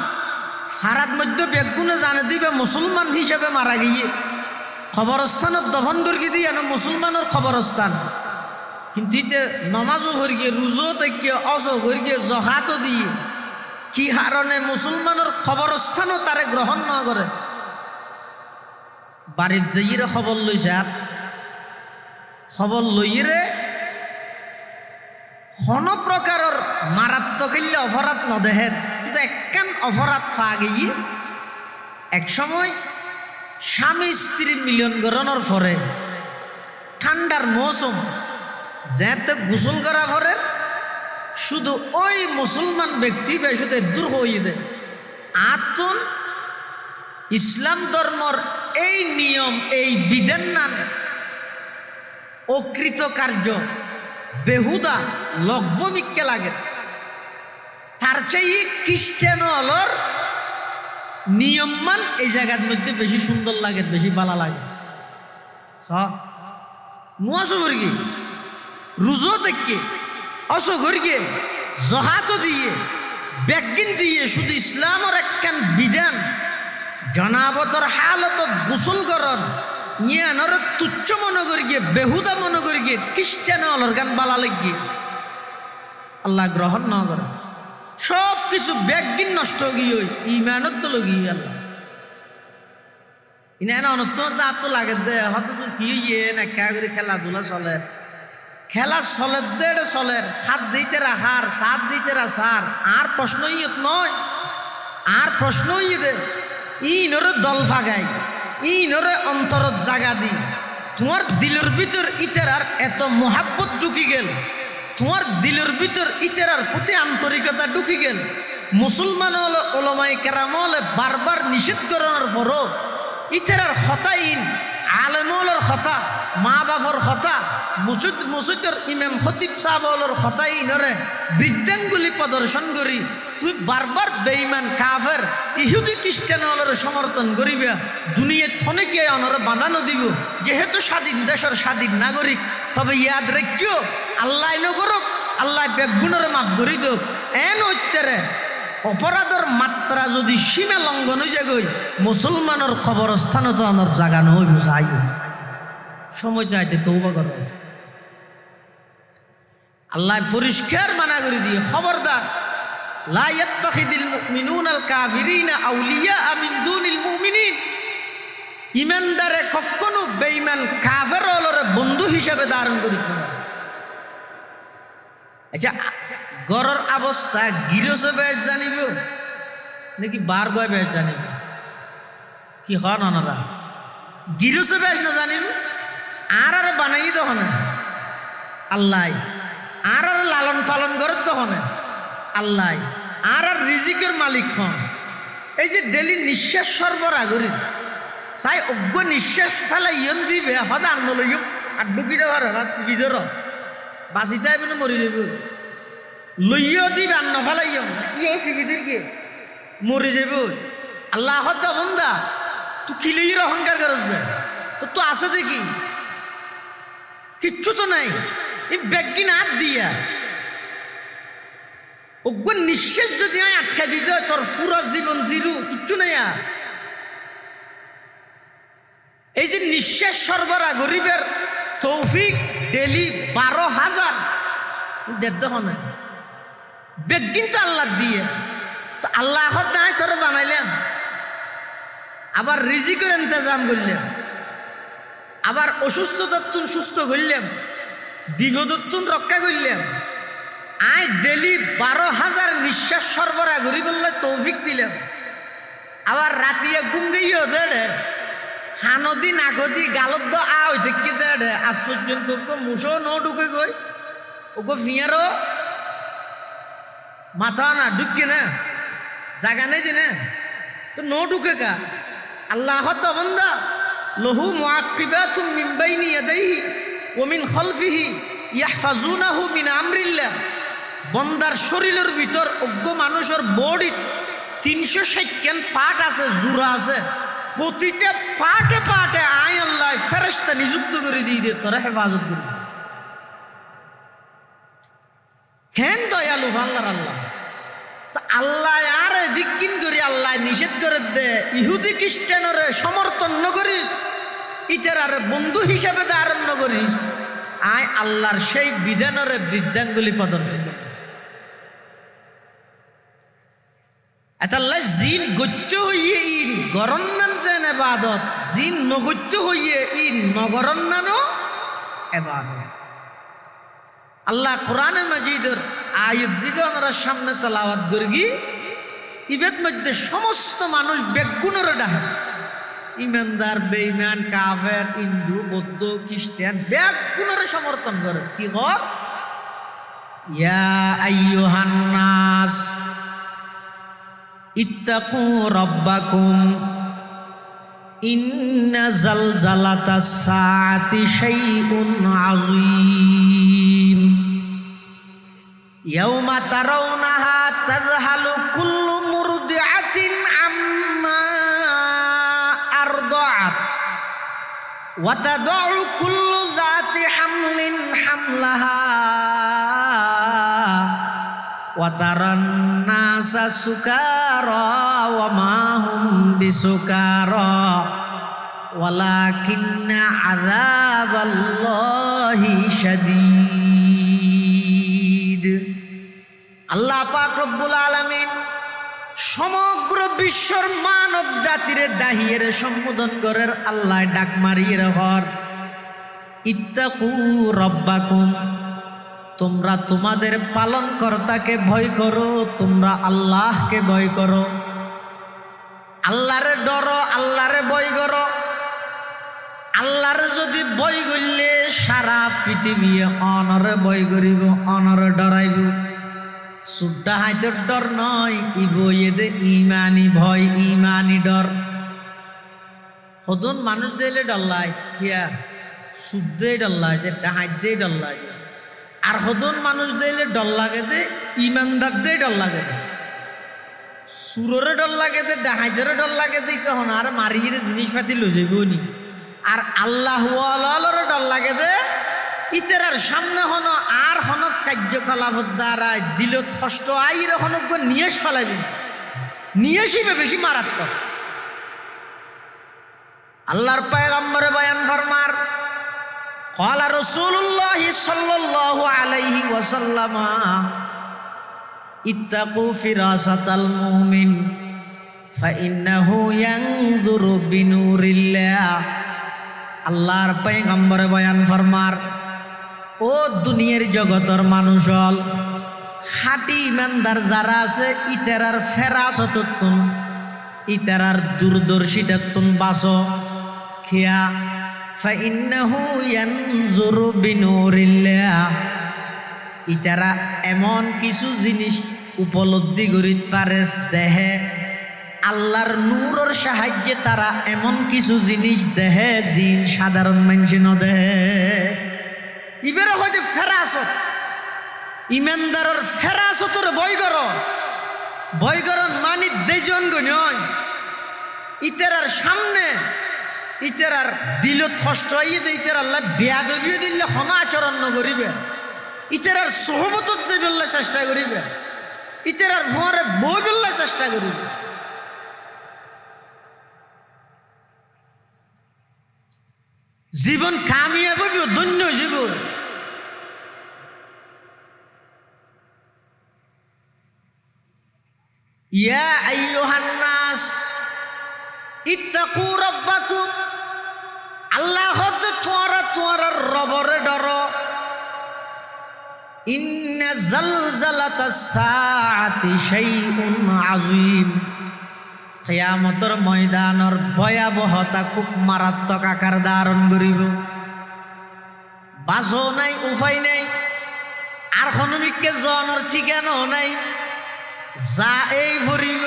ফারাত মধ্য বেগুনে জানে দিবে মুসলমান হিসেবে মারা গিয়ে খবরস্থানত দফন করি দিয়ে মুসলমানের খবরস্থান কিন্তু ইতে নমাজও করিয়ে রুজো থেকে অস করিয়ে জহাতও দিয়ে কি হারণে মুসলমানের খবরস্থানও তারে গ্রহণ না করে বাড়ির যাইরে খবর লইছে আর খবর লইরে কোন প্রকারের মারাত্মক অপরাধ নদেহে শুধু একখান অপরাধ পা গিয়ে এক সময় স্বামী স্ত্রী মিলন গড়ানোর পরে ঠান্ডার মৌসুম যেতে গোসল করা পরে শুধু ওই মুসলমান ব্যক্তি বা শুধু দূর হয়ে দেয় আতন ইসলাম ধর্মর এই নিয়ম এই বিধান নান অকৃত কার্য বেহুদা লগ্ভমিককে লাগে তার চেয়ে খ্রিস্টান হলর নিয়মমান এই জায়গার মধ্যে বেশি সুন্দর লাগে বেশি ভালো লাগে নুয়াশো করি রুজো থেকে অশো করিয়ে জহাত দিয়ে ব্যাগিন দিয়ে শুধু ইসলামের একখান বিধান জনাবতর হালত গোসল করন ইয়ানর তুচ্ছ মনে করিয়ে বেহুদা মনে করিয়ে খ্রিস্টান হলর গান বালা লাগিয়ে আল্লাহ গ্রহণ না করে সব কিছু ব্যাগিন নষ্ট গিয়ে ইমানত তো লগিয়ে আল্লাহ ইনা অনর্থ তো লাগে দে হয়তো কি ইয়ে না খেলাধুলা চলে খেলা চলে দে চলে হাত দিতে রাখার সাথ দিতে রাখার আর প্রশ্ন ইয়ত নয় আর প্রশ্ন ইয়ে দে ইনরে দল ফাগাই ইনরে অন্তরত জাগা দি তোমার দিলের ভিতর ইতেরার এত মোহাব্বত ঢুকি গেল তোমার দিলের ভিতর ইতেরার প্রতি আন্তরিকতা ঢুকি গেল মুসলমান হলে ওলামাই কেরাম হলে বারবার নিষেধ করানোর পরও ইতেরার হতাইন আলেমলের হতা মা বাপর হতা মসজিদের ইমাম খতিব সাহেবর হতাইনরে বৃদ্ধাঙ্গুলি প্রদর্শন করি তুই বারবার বেঈমান কাফের ইহুদি খ্রিস্টান হলের সমর্থন করিবে দুনিয়া থনে গিয়ে অনরে বাঁধানো দিব যেহেতু স্বাধীন দেশের স্বাধীন নাগরিক তবে ইয়াদ রেখিও আল্লাহ নগরক আল্লাহ বেগুণের মাপ করি দোক এন ঐত্যারে অপরাধের মাত্রা যদি সীমা লঙ্ঘন হয়ে যায় মুসলমানের খবরস্থানও তো আনার জায়গা নই বুঝাই সময় চাইতে তৌবা কর আল্লাহ পরিষ্কার মানা করে দিয়ে খবরদার লা ইয়াত্তাখিদিল মুমিনুনাল কাফিরিনা আউলিয়া মিন দুনিল মুমিনিন ইমানদারে কখনো বেঈমান কাফেররে বন্ধু হিসেবে ধারণ করিতে না আচ্ছা গরর অবস্থা গিরসে বেশ জানিব নাকি বার গয় বেশ জানিব কি হন ওনারা গিরসে বেশ না জানিব আর বানাই দহনে আল্লাহ আর লালন পালন করে দহনে আল্লাহ আর রিজিকের মালিক হন এই যে ডেলি নিঃশ্বাস সরবরাহ করি চাই অজ্ঞ নিঃশ্বাস ফেলে ইয়ন দিবে হদা আন্ন লইম আর ঢুকি দেওয়ার বিদর বাঁচিতাই মানে মরি যাব লইও দিবে আন্ন ফেলাইম ইয়ে শিবিদের কি মরি যাব আল্লাহ হদ্দা বন্দা তুই কি লইয়ের অহংকার করছ যায় তো আছে দেখি কিচ্ছু তো নাই এই ব্যাগিন হাত দিয়া অজ্ঞ নিঃশ্বাস যদি আটকা দিত তোর পুরো জীবন জিরু কিচ্ছু নাই আর এই যে নিঃশ্বাস সরবরাহ গরিবের তৌফিক ডেলি 12,000 দেখো না বেগিন তো আল্লাহ দিয়ে তো আল্লাহ নাই তোর বানাইলাম আবার রিজিকের ইন্তজাম করলাম আবার অসুস্থতার তুন সুস্থ করলাম বিপদর তুন রক্ষা করলাম আয় ডেলি 12,000 নিঃশ্বাস সরবরাহ করি বললে তৌফিক দিলাম আবার রাতিয়া ঘুম গিয়ে দেড়ে হানদি নাগদি গালত আই দেখি দেড়ে আজ পর্যন্ত মুসো ন ঢুকে গই ওগো ফিয়ারও মাথা না ঢুকে না জায়গা নেই দিনে তো ন ঢুকে কা আল্লাহ তো বন্দা লহু মুআক্কিবাতুম মিন বাইনি ইয়াদাইহি ওয়া মিন খালফিহি ইয়াহফাজুনাহু মিন আমরিল্লাহ, বন্দার শরীরের ভিতর অজ্ঞ মানুষের বডিত 360 পার্ট আছে, জোড়া আছে, প্রতিটা পার্টে পার্টে আয় আল্লাহ ফেরেশতা নিযুক্ত করে দিয়ে তোরা হেফাজত করবে। কেন দয়ালু আল্লাহর আল্লাহ। তো আল্লাহ আর দিকিন করি আল্লাহ নিষেধ করে দে ইহুদি খ্রিস্টানের সমর্থন ন করিস, ইটার বন্ধু হিসাবে ধারণ করিস, আয় আল্লাহর সেই বিধানের বৃদ্ধাঙ্গুলি প্রদর্শন করে। আল্লাহ জিন গত্য হইয়ে ইন গরন্নান যেন এবাদত, জিন নগত্য হইয়ে ইন নগরন্নানো এবাদত। আল্লাহ কোরআনে মাজিদের আয়াত জীবনের সামনে তেলাওয়াত করি, ইবেদ মধ্যে সমস্ত মানুষ বেগুনের ডাহে, ইমানদার বেঈমান কাফের হিন্দু বৌদ্ধ খ্রিস্টান বেগুনের সমর্থন করে। কি কর? ইয়া আইয়ুহান নাস ইত্তাকু রাব্বাকুম ইন্না জালজালাতাস সাআতি শাইউন আযীম ইয়াউমা তারাউনাহা তাযহালু কুল্লু মুরদিআতিন আম্মা আরদাআত ওয়া তাদাউ কুল্লু যাতি হামলিন হামলাহা ওয়া তারান নাসা সুকারা ওয়া মা হুম বিসুকারা ওয়ালাকিন্না আযাবাল্লাহি শাদীদ। আল্লাহ পাক রব্বুল আলামিন সমগ্র বিশ্বর মানব জাতির ডাহিয়ের সম্বোধন করের আল্লাহ ডাক মারিয়ে ঘর, ইত্তাকু রব্বাকুম, তোমরা তোমাদের পালন কর্তাকে ভয় করো, তোমরা আল্লাহকে ভয় করো, আল্লাহরে ডরো, আল্লাহরে ভয় করো। আল্লাহরে যদি ভয় করলে সারা পৃথিবী অনরে ভয় করিব, অনরে ডরাইব। সুড্ডা হাইতের ডর নয়, ইবইয়েদে ইমানি ভয়, ইমানি ডর। সদন মানুষ দিলে ডল্লাই কিয়া সুদ্দে ডল্লাই যে ডাহাই দিয়ে ডল্লাই, আর সদন মানুষ দিলে ডর লাগে দে ইমানদার দিয়ে ডর লাগে দে, সুররে ডর লাগে দে ডাহাইদেরও ডর লাগে দে, তখন আর মারিয়ে জিনিসপাতি লো যাইব নি। আর আল্লাহ ডর লাগে দে ইতেরার সামনে হন আর হনক কার্যকলাপের দ্বারা দিলত কষ্ট আইর হনক নিয়েস ফেলাইবে, নিয়েসিবে বেশি মারাত্মক। আল্লাহর পয়গম্বরে বয়ান ফরমার, ক্বালা রাসূলুল্লাহ সাল্লাল্লাহু আলাইহি ওয়াসাল্লাম ইত্তাকু ফিরাসাতাল মুমিন ফাইন্নাহু ইয়ানজুরু বিনুরিল্লাহ। আল্লাহর পয়গম্বরে বয়ান ফরমার, ও দুনিয়ার জগতের মানুষ হল হাঁটি ইমানদার যারা আছে ইতারার ফেরাসতুন, ইতারার দূরদর্শিতাতুন বাসো খেয়া, ফাইন্নাহু ইয়ানজুরু বিনুরিল্লাহ। ইতারা এমন কিছু জিনিস উপলব্ধি করিত পারে দেহে আল্লাহর নূরের সাহায্যে, তারা এমন কিছু জিনিস দেহে জিন সাধারণ মানুষ ন দেহে। ইবের হয়তো ফেরাসত, ইমানদারের ফেরাসতর বই করন মানি দেজন গণয় ইতেরার সামনে ইতেরার দিলত কষ্ট হইয়ে দে, ইতের আল্লাহ বেয়াদবিও দিলে হন আচরণ নকরিবে, ইতেরার সহবতত যে বললে চেষ্টা করিবে, ইতেরার ভুয়ারে বই বললে চেষ্টা করিবে। জীবন কামিয়াব হইব, ধন্য হইব। ইয়া আইয়ুহান নাস ইত্তাকু রাব্বাকুম, আল্লাহ হতে তোমরা রবরে ডরো। ইন্না জালজালাতাস সাআতি শাইউন আযীম, কিয়ামতের ময়দানের ভয়াবহতা খুব মারাত্মক আকার ধারণ করিব। বাজো নাই, উপায় নাই, আর খনমিককে জনের ঠিকানাও নাই। যা এই ভরিব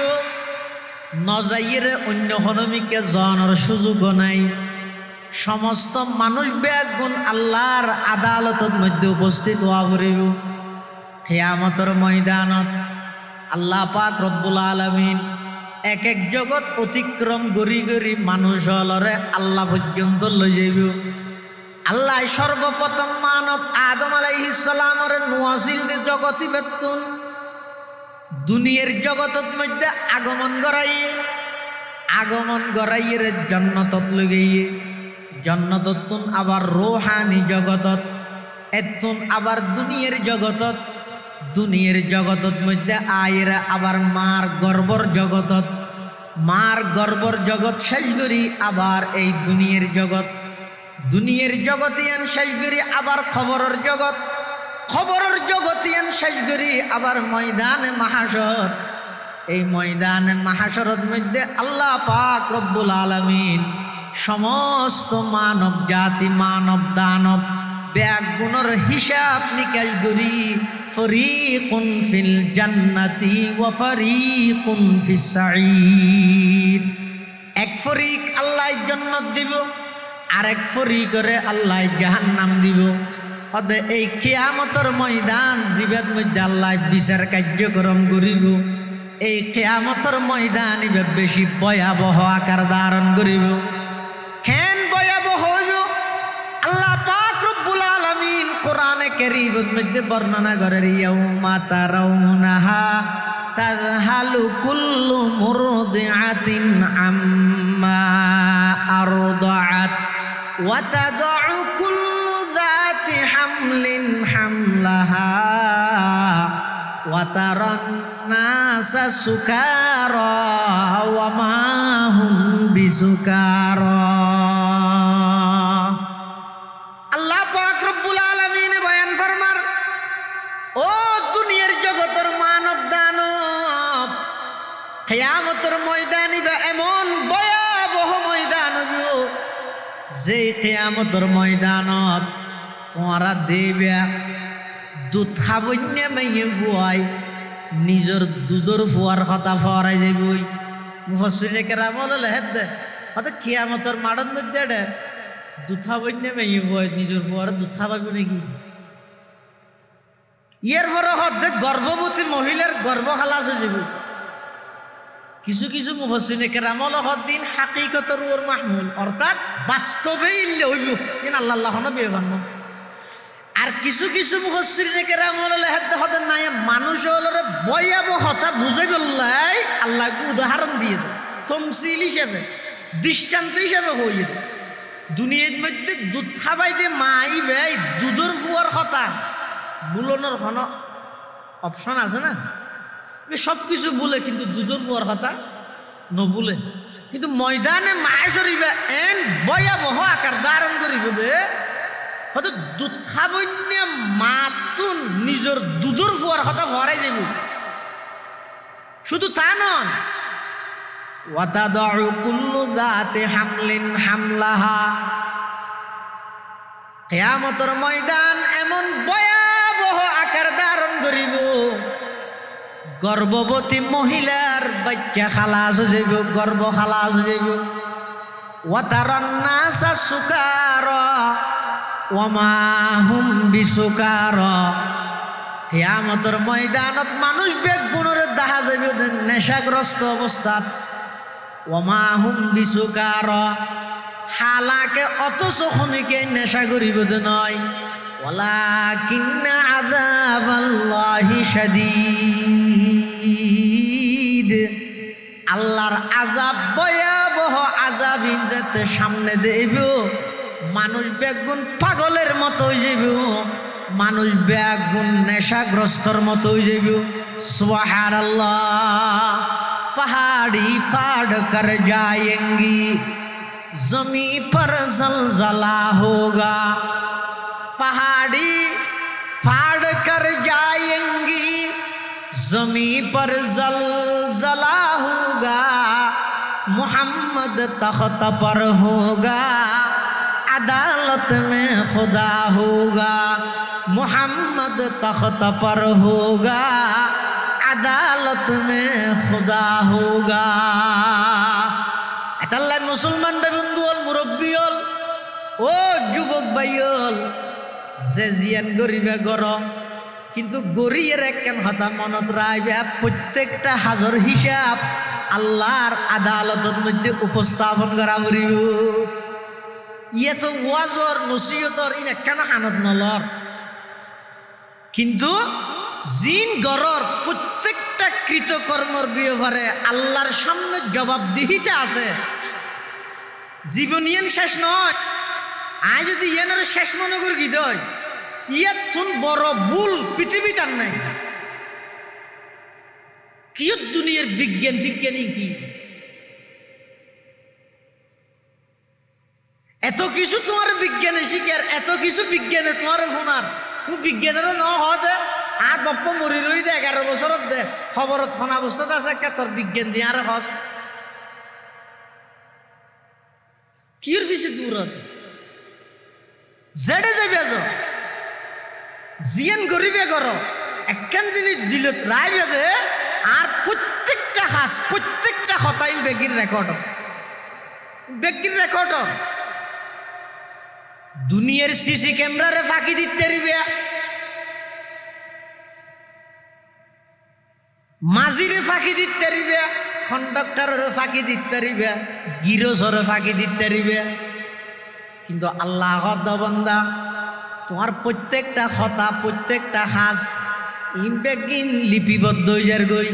নজাইরে অন্য খনমিককে জনের সুযোগও নাই। সমস্ত মানুষ বেগুন আল্লাহর আদালতর মধ্যে উপস্থিত হওয়া করিব। কিয়ামতের ময়দানত আল্লাহ পাক রব্বুল আলামিন এক এক জগৎ অতিক্রম গড়ি গড়ি মানুষ হলরে আল্লাহ পর্যন্ত লই যাইব। আল্লাহ সর্বপ্রথম মানব আদম আলাইহিস সালামের নোয়াজিল জগতি বেতুন দুনিয়ার জগতের মধ্যে আগমন গড়াইয়ের জান্নাতত লগাইয়ে জান্নাততুন আবার রূহানি জগতত এতুন আবার দুনিয়ার জগতত মধ্যে আইরা আবার মার গর্বর জগত শেষ করি আবার এই দুনিয়ার জগতিয়ান শেষ করি আবার খবরের জগতিয়ান শেষ করি আবার ময়দানে মাহাশর। এই ময়দানে মাহাশরের মধ্যে আল্লাহ পাক রব্বুল আলামিন সমস্ত মানব জাতি মানব দানব ব্যাগুণের হিসাব নিকাশ করি ফরিকুন ফিল জান্নাতি ওয়া ফরিকুন ফিস সাঈর। এক ফরিক আল্লাহ জান্নাত দিব আর এক ফরিকরে আল্লাহ জাহান্নাম দিব। অতএব এই কিয়ামতের ময়দান জীবের মধ্যে আল্লাহ বিচার কার্যক্রম করিব। এই কিয়ামতের ময়দান বেশি ভয়াবহ আকার ধারণ করিব। কেন ভয়াবহ হইব? আল্লাহ পাক রব্বুল আলামিন কোরআনে কারীমের মধ্যে বর্ণনা করেন ইয়াউমা তারাউনাহা তাযহালু কুল্লু মুরদিআতিন আম্মা আরদাআত ওয়া তাদউ কুল্লু যাতি হামলিন হামলাহা ওয়া তারান নাসা সুকারা ওয়া মা হুম বিসুকারা। আল্লাহ পাক রব্বুল আলামিন বয়ান ফরমার, ও দুনিয়ার জগতের মানব দানব, কিয়ামতের ময়দান এমন ভয়াবহ ময়দান হইব যে কিয়ামতের ময়দানত তোমরা দেবা দুধ খাবন্যা মাইয়ে ফুয়াই নিজের দুধের ফুয়ার কথা ফরাই যাবই। মুফাসসিরিনে কেরাম বলে হেদে অর্থাৎ কিয়ামতের মাঠের মধ্যে দুধ খাবন্যা মাইয়ে ফুয়াই নিজের ফুয়ার দুধ খাবাবি নাকি? ইয়ার পরে হতে গর্ভবতী মহিলার গর্ভ খালাস হয়ে যাব। কিছু কিছু মুফাসসিরিনে কেরাম দিন হাকিকতর ওর মাহমুল অর্থাৎ বাস্তবে ইল্লে হইব কিন আল্লাহ আল্লাহ বিয়ে বান্ন। আর কিছু কিছু মুফাসসিরিনে কেরাম হতে নাই মানুষ হলরে ভয়াবহতা বুঝাই বললাই আল্লাহ উদাহরণ দিয়ে দেয় তমসিল হিসেবে দৃষ্টান্ত হিসেবে হয়ে যায়। দুনিয়ার মধ্যে দুধ খাবাই দিয়ে মাই ভাই দুধের ফুয়ার কথা বুলনের কোনো অপশন আছে না? সব কিছু বলে কিন্তু দুধের ফুয়ার কথা নবুলে। কিন্তু ময়দানে মাহেশ্বরীবা এন ভয়াবহ আকার ধারণ করিব দে হয়তো দুধ খাবন্য মাতুন নিজের দুধের ফুয়ার কথা ভরাই যাব। শুধু তা নয়, ওয়াতাদউ কুল্লু যাতি হামলিন হামলাহা। কিয়ামতের ময়দান এমন ভয়াবহ আকার ধারণ করিব গর্ভবতী মহিলার বাচ্চা খালাস হয়ে যাব, গর্ভ খালাস হয়ে যাব। ওয়াতারান নাসা সুকারা ওয়া মা হুম বিসুকারা। কিয়ামতের ময়দানত মানুষ বেগুনের দেখা যাবে নেশাগ্রস্ত অবস্থাত। ওয়া মা হুম বিসুকারা হালাকে অথচ খনিকে নেশা করিব নয়। ওয়ালাকিন্না আযাবাল্লাহি শাদীদ। আল্লাহর আযাব ভয়াবহ আযাবিন যাতে সামনে দেব মানুষ বেগুন পাগলের মতো হয়ে যাব, মানুষ বেগুন নেশাগ্রস্তর মতো হয়ে যাব। সুবহানাল্লাহ। पहाड़ी फाड़ कर जाएंगी, जमी पर जलजला होगा। पहाड़ी फाड़ कर जाएंगी, जमी पर जलजला होगा। मोहम्मद तख्त पर होगा, अदालत में खुदा होगा। मोहम्मद तख्त पर होगा, আদালত মে খুদা হোগা। এটা মুসলমান বন্ধু হল মুরব্বী হল ও যুবক ভাইয়ল যে জিয়ান গরিবে গর কিন্তু গরিয়ের একখান হতা মনত রাইবে প্রত্যেকটা হাজর হিসাব আল্লাহর আদালতের মধ্যে উপস্থাপন করা পড়িব। ইয়ে তো ওয়াজর নসিহতর ইন একখানা হানত নলর, কিন্তু জিন গরর প্রত্যেকটা কৃতকর্মর ব্যাপারে আল্লাহর সামনে জবাবদিহিতে আছে। জীবন ইয়েন শেষ নয়। আজ যদি ইয়েনের শেষ মনে করি কি দয় ইয়াত তুন বড় ভুল পৃথিবীতে আর নাই। কি দুনিয়ার বিজ্ঞানী কি এত কিছু তোমার বিজ্ঞানে শিখার, এত কিছু বিজ্ঞানে তোমার ফোনার, তুমি বিজ্ঞানেরও ন হদে আর বাপ্প মরি রই দে 11 বছরত দে খবরত খন অবস্থাতে আছে কে তোর বিজ্ঞান দিয়ে আর হস কির ফিসে দূর আছে জেডে যাবে জিয়ান গরিবে করো একখান জিনিস দিল রায় বেঁধে আর প্রত্যেকটা হাস প্রত্যেকটা হতাই বেগির রেকর্ড দুনিয়ার সিসি ক্যামেরারে ফাঁকি দিতে রিবে, মাঝিরে ফাঁকি দিতে রিবে, কন্ডাক্টরের ফাঁকি দিতে রিবে, গিরসরে ফাঁকি দিতে রিবে, কিন্তু আল্লাহ বান্দা তোমার প্রত্যেকটা কথা প্রত্যেকটা হাস ইনবেগিন লিপিবদ্ধ হয়ে যার গই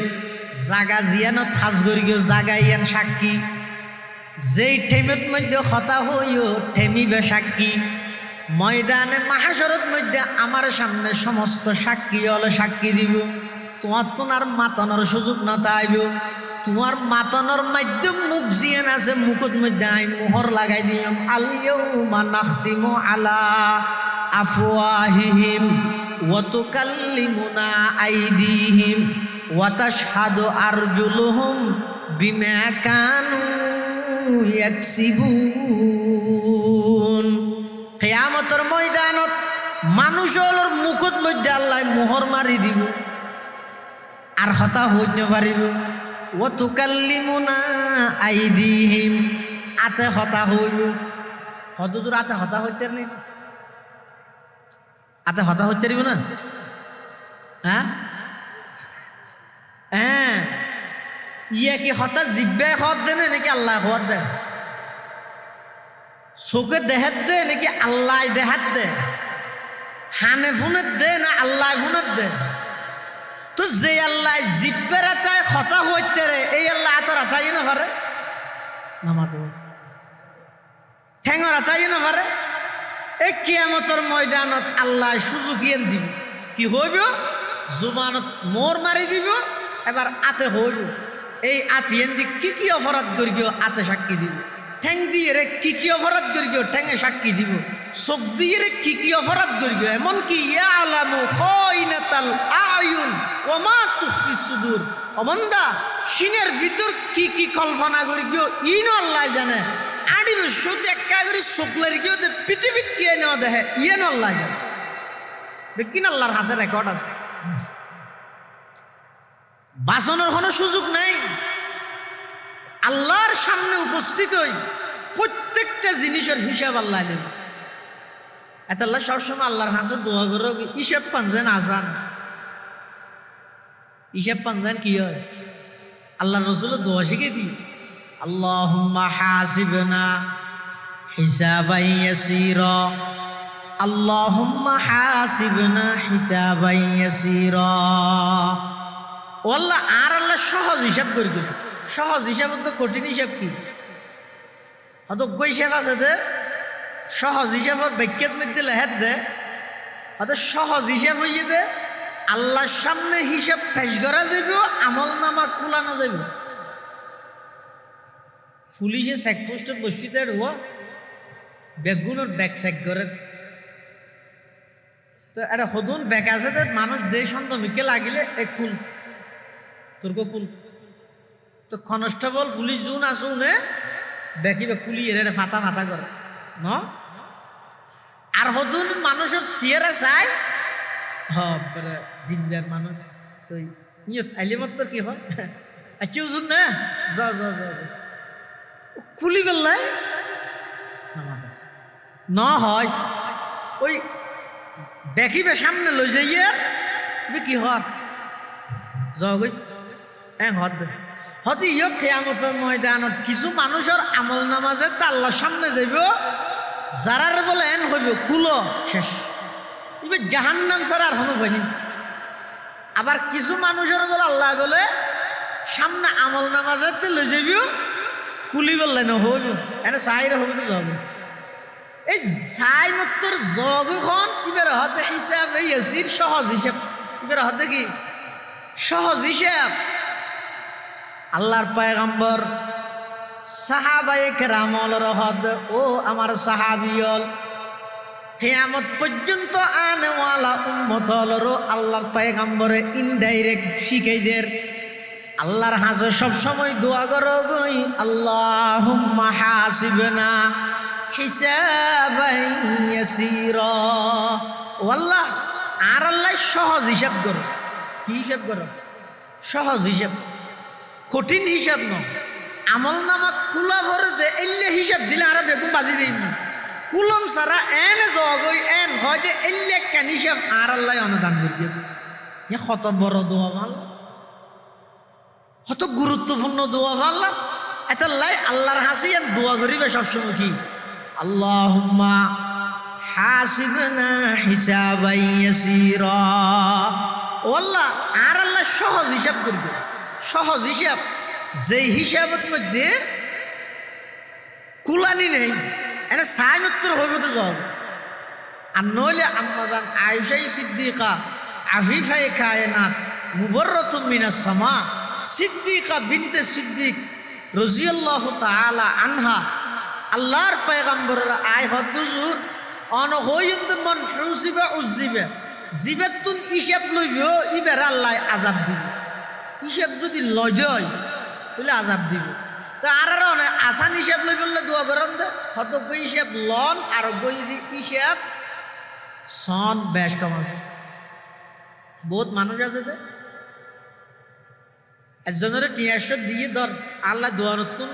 জাগা জিয়ানত হাস গড়ি গিয়ে জাগা ইয়ান সাক্ষী যেই ঠেমের মধ্যে হতা হইও ঠেমিবে সাক্ষী ময়দানে মাহাশরত মধ্যে আমার সামনে সমস্ত সাক্ষী হলে সাক্ষী দিব। তোমার তোনার মাতানোর সুযোগ না তাইব, তোমার মাতানোর মাধ্যম মুখ জিয়ান আছে মুখত মধ্যে আই মোহর লাগাই দিম আলিয়াউমা নাখতিমু আলা আফওয়াহিহিম ওয়া তুকাল্লিমুনা আইদিহিম ওয়া তাশহাদু আরজুলুহুম বিমা কানু ইয়াকসিবুন। কিয়ামতের ময়দানত মানুষের মুখত মধ্যে আল্লাহ মোহর মারি দিব আর হতা হইতে পারিব। ওয়া তুকাল্লিমুনা আইদিহিম আতে হতা হইব। হদজুর আতে হতা হইতে নেই, আতে হতা হইতে পারিব না। হ্যাঁ হ্যাঁ ইয়া কি হতা জিব্বে হত দে নাকি আল্লাহ হত দে? চোখে দেহাত দে নাকি আল্লাহ দেহাত দে? হানে ফোনের দে না আল্লাহ ফোনের দে? তো যে আল্লাহ জিব্বের আতায় হতা হইতে রে এই আল্লাহ আতার আতাই না পারে না মাতো ঠেঙর আতাই না পারে। এই কিয়ামতের ময়দানত আল্লাহ সুযোগ ইয়েন দিব কি হইব জুবানত মোর মারি দিব এবার আতে হইব। এই আতিয়ান দি কি অপরাধ করিও আতে সাক্ষী দিব, ঠ্যাং দিয়ে রে কি অপরাধ করিও ঠ্যাঙে সাক্ষী দিব, চোখ দিয়ে রে কি অপরাধ করিও এমনকি ইয়ালামু খাইনাতাল আয়ুন ওয়া মা তুখফি সুদূর। অমন্দা সিনের ভিতর কি কল্পনা করিও ইন আল্লাহ জানে। আডিবে সত্যি একা করে চোখ লাগিও দে পৃথিবীত কি এনে দেখে ইয়েন আল্লাহ জানে। দেখিন আল্লাহর হাসে রেকর্ড আছে, বাসনের কোনো সুযোগ নাই। আল্লাহর সামনে উপস্থিত হই প্রত্যেকটা জিনিসের হিসাব আল্লাহ নেই। এত আল্লাহ সবসময় আল্লাহর হাসে দোয়া করো হিসাব পাঞ্জান আসান, হিসাব পাঞ্জান কি হয় আল্লাহ রসুলের দোয়া শিখে দিই আল্লাহুম্মা হাসিবনা হিসাবান ইয়াসীরা, আল্লাহুম্মা হাসিবনা হিসাবান ইয়াসীরা। ও আল্লাহ আর আল্লাহ সহজ হিসাব করি দেবে। সহজ হিসাব তো কঠিন হিসাব কি হয়তো হিসাব আছে দে সহজ হিসাবের ব্যাখ্যাত মধ্যে লেহাত দে হয়তো সহজ হিসাব হইয়ে দে আল্লাহর সামনে হিসাব পেশ করা যাবে আমল নামা কুলানো যাবে। পুলিশে চেকপোস্টত বসিতে হওয়া বেগুনের ব্যাগ চেক করে তো এটা সদুন ব্যাগ আছে দে মানুষ দেশ সন্তমিকে লাগিলে এক কুল তোর কুল তো কনস্টেবল পুলিশ জুন আসু নে বেকিবে কুলি এর ফাতা ফাতা করে ন আর হদুন মানুষের সিয়ারে চাই দিনদার মানুষ তো ইয়ত আইলে মত কি হয় আচ্ছা উজুন না যা কুলি বেল্লাই হয় ওই দেখিবে সামনে লই যাইয়ে তুমি কি হর জগই হতে ইয় কেয়ামতের ময়দানত কিছু মানুষের আমল নামাজে আল্লাহর সামনে যাইব যারার বলে এন হইব কুলো শেষ এবার জাহান্নাম ছাড়া আর হনো হয়নি। আবার কিছু মানুষের বলে আল্লাহ বলে সামনে আমল নামাজে লই যাইব কুলি বললে না হইব এনে চাইরে হইব তো যাব এই চাই মতর জগখন এবার হতে হিসাব এই আসির সহজ হিসাব এবার হতে কি সহজ হিসাব। আল্লাহর পয়গম্বর সাহাবায়ে কেরামর হদ ও আমার সাহাবিয়ল কিয়ামত পর্যন্ত আনেওয়ালা উম্মতলরও আল্লাহর পয়গম্বরে ইনডাইরেক্ট শিখাইদের আল্লাহর হাজে সব সময় দোয়া করো গই আল্লাহুম্মা হাসিবনা হিসাবান ইয়াসীরা ও আল্লাহ আর আল্লাহ সহজ হিসাব করো। কি হিসাব করো? সহজ হিসাব, কঠিন হিসাব নয়। আমল নামা কুলা ভরে দে এলে হিসাব দিলে আর বেগুন বাজি যাই না কুলন সারা এন জগই এন হয় যে এলে কেন হিসাব আর আল্লাহ অনুদান দিয়ে কত বড় দোয়া ভাল কত গুরুত্বপূর্ণ দোয়া ভাল এটা লাই আল্লাহর হাসিয়ান দোয়া করিবে সবসময় কি আল্লাহুম্মা হাসিবনা হিসাবান ইয়াসীরা ও আল্লাহ আর আল্লাহ সহজ হিসাব করবে। সহজ হিসাব যে হিসাবের মধ্যে কুলানি নেই এনে সাইন উত্তর হইব তো যাব। আর নইলে আম্মাজান আয়েশা সিদ্দিকা আফিফায়ে কায়নাত মুবাররাতুম মিনাস সামা সিদ্দিকা বিনতে সিদ্দিক রাদিয়াল্লাহু তাআলা আনহা আল্লাহর পয়গম্বরের আয় হদুজুর অন হইন্ত মন হুসিবা উজিবা জিবাতুন হিসাব লইব ইবার আল্লাহ আযাব দিবে। হিসাব যদি লয় যায় তাহলে আযাব দিবে। তো আর অনেক আসান হিসাব লই বললে দোয়া করেন দে হত বই হিসাব লন আর বই হিসাব সন বেশ কম আছে। বহুত মানুষ আছে দে একজনের ৩০০ দিয়ে ধর আল্লাহ দোয়া নতুন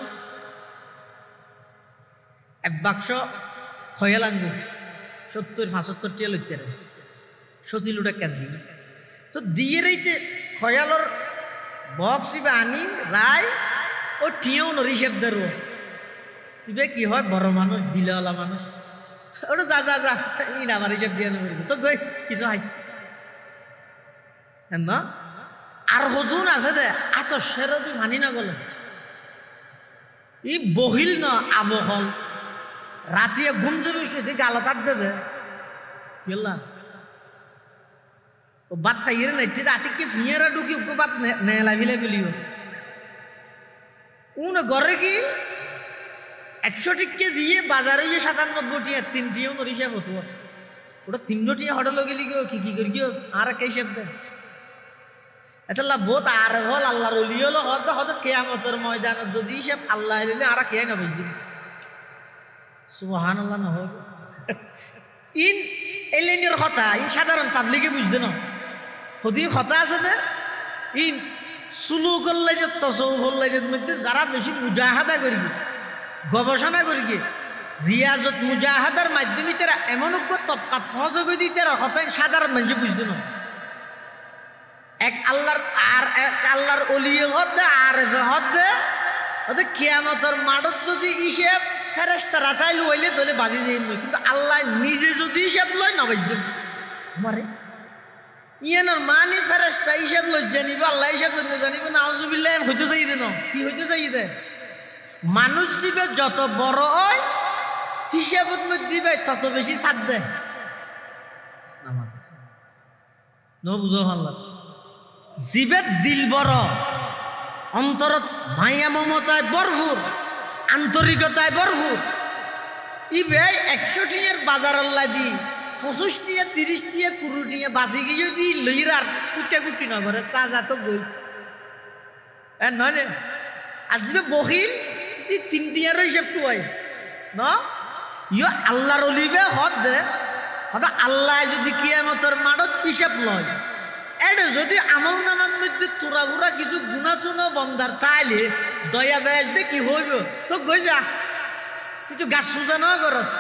এক বাক্স খয়াল আনবে ৭০-৭৫ টিয়া লইতে সতিলুটা কেন দিই তো দিয়ে রইতে খয়ালর বক্স ইবা আনি রায় ও টিয়াও নর হিসেব দেরো তুই কি হয় বড় মানুষ দিলেওয়ালা মানুষ ওটা যা যা যা ই না আমার হিসেব দিয়ে নেব তো গই কিছু হাইস না আর হদুন আছে দে এত সেরদি মানি না গেল ই বহিল ন আবহল রাতিয়ে ঘুম যাবে সেটি গালা কাট দে কেলা ও বাত খাইয়ে না ঠিক রাতে কি ফিয়েরা ঢুকি ওকে বাত নেলা ভিলে বিলিও উন ঘরে কি ১০০ টিকে দিয়ে বাজারে যে ৯৭ টিয়া ৩ টিয়াও তোর হিসাব হতো ওটা ৩ টিয়া হোটেল গেলি গিয়ে কি করি গিয়ে আর কে হিসাব দেন এতলা বহুত আর হল আল্লাহর ওলি হলো হয়তো হয়তো কিয়ামতের ময়দানে যদি হিসাব আল্লাহ এলে আর কে না বুঝছি সুবহানাল্লাহ না হবে ইন এলেনের কথা ইন সাধারণ পাবলিকে বুঝতে না হদি কথা আছে না ইন সুলুকল লাইনে তসৌফল লাইনের মধ্যে যারা বেশি মুজাহাদা করিবে গবেষণা করিবে রিয়াজত মুজাহাদার মাধ্যমে তারা এমন তবকাত ফজগ দিই তারা কথা সাধারণ মানুষ বুঝতে না এক আল্লাহর আর এক আল্লাহর ওলিয়ে হদ আর হদ ওদের কিয়ামতের মাঠত যদি হিসাব ফেরেশতারা তাই লইলে তাহলে বাজি যাই কিন্তু আল্লাহ নিজে যদি হিসাব লয় না বাজি মারে ইয়ানোর মানে ফেরেশতা হিসাব লই জানিব আল্লাহ হিসাব লই জানিব নাউজুবিল্লাহ হইতে চাই দেন কি হইতে চাই দে মানুষ জীবে যত বড় হয় হিসাবত মধ্যে দিবে তত বেশি সাথ দেয় ন বুঝো আল্লাহ জীবের দিল বড় অন্তরত মায়া মমতায় ভরপুর আন্তরিকতায় ভরপুর ইবে ১০০ টিয়ার বাজার আল্লাহ দি ২৫ টিয়া ৩০ টিয়া ২০ টিয়া বাঁচি গিয়ে যদি লইরার কুটা কুটি না করে তা যা তো বই নয় আর যে বহিল ৩ টিয়ারও হিসাব তো হয় ন ইয় আল্লাহর অলিবে হদ দে হয়তো আল্লাহ যদি কিয়ামতের মাঠত হিসাব লয় এটা যদি আমল নামার মধ্যে তোরা বুড়া কিছু গুণা টুনা বন্ধার তাইলে দয়া বেশ দে কি হইব তো গই যা তুই তো গাছ সোজা না করস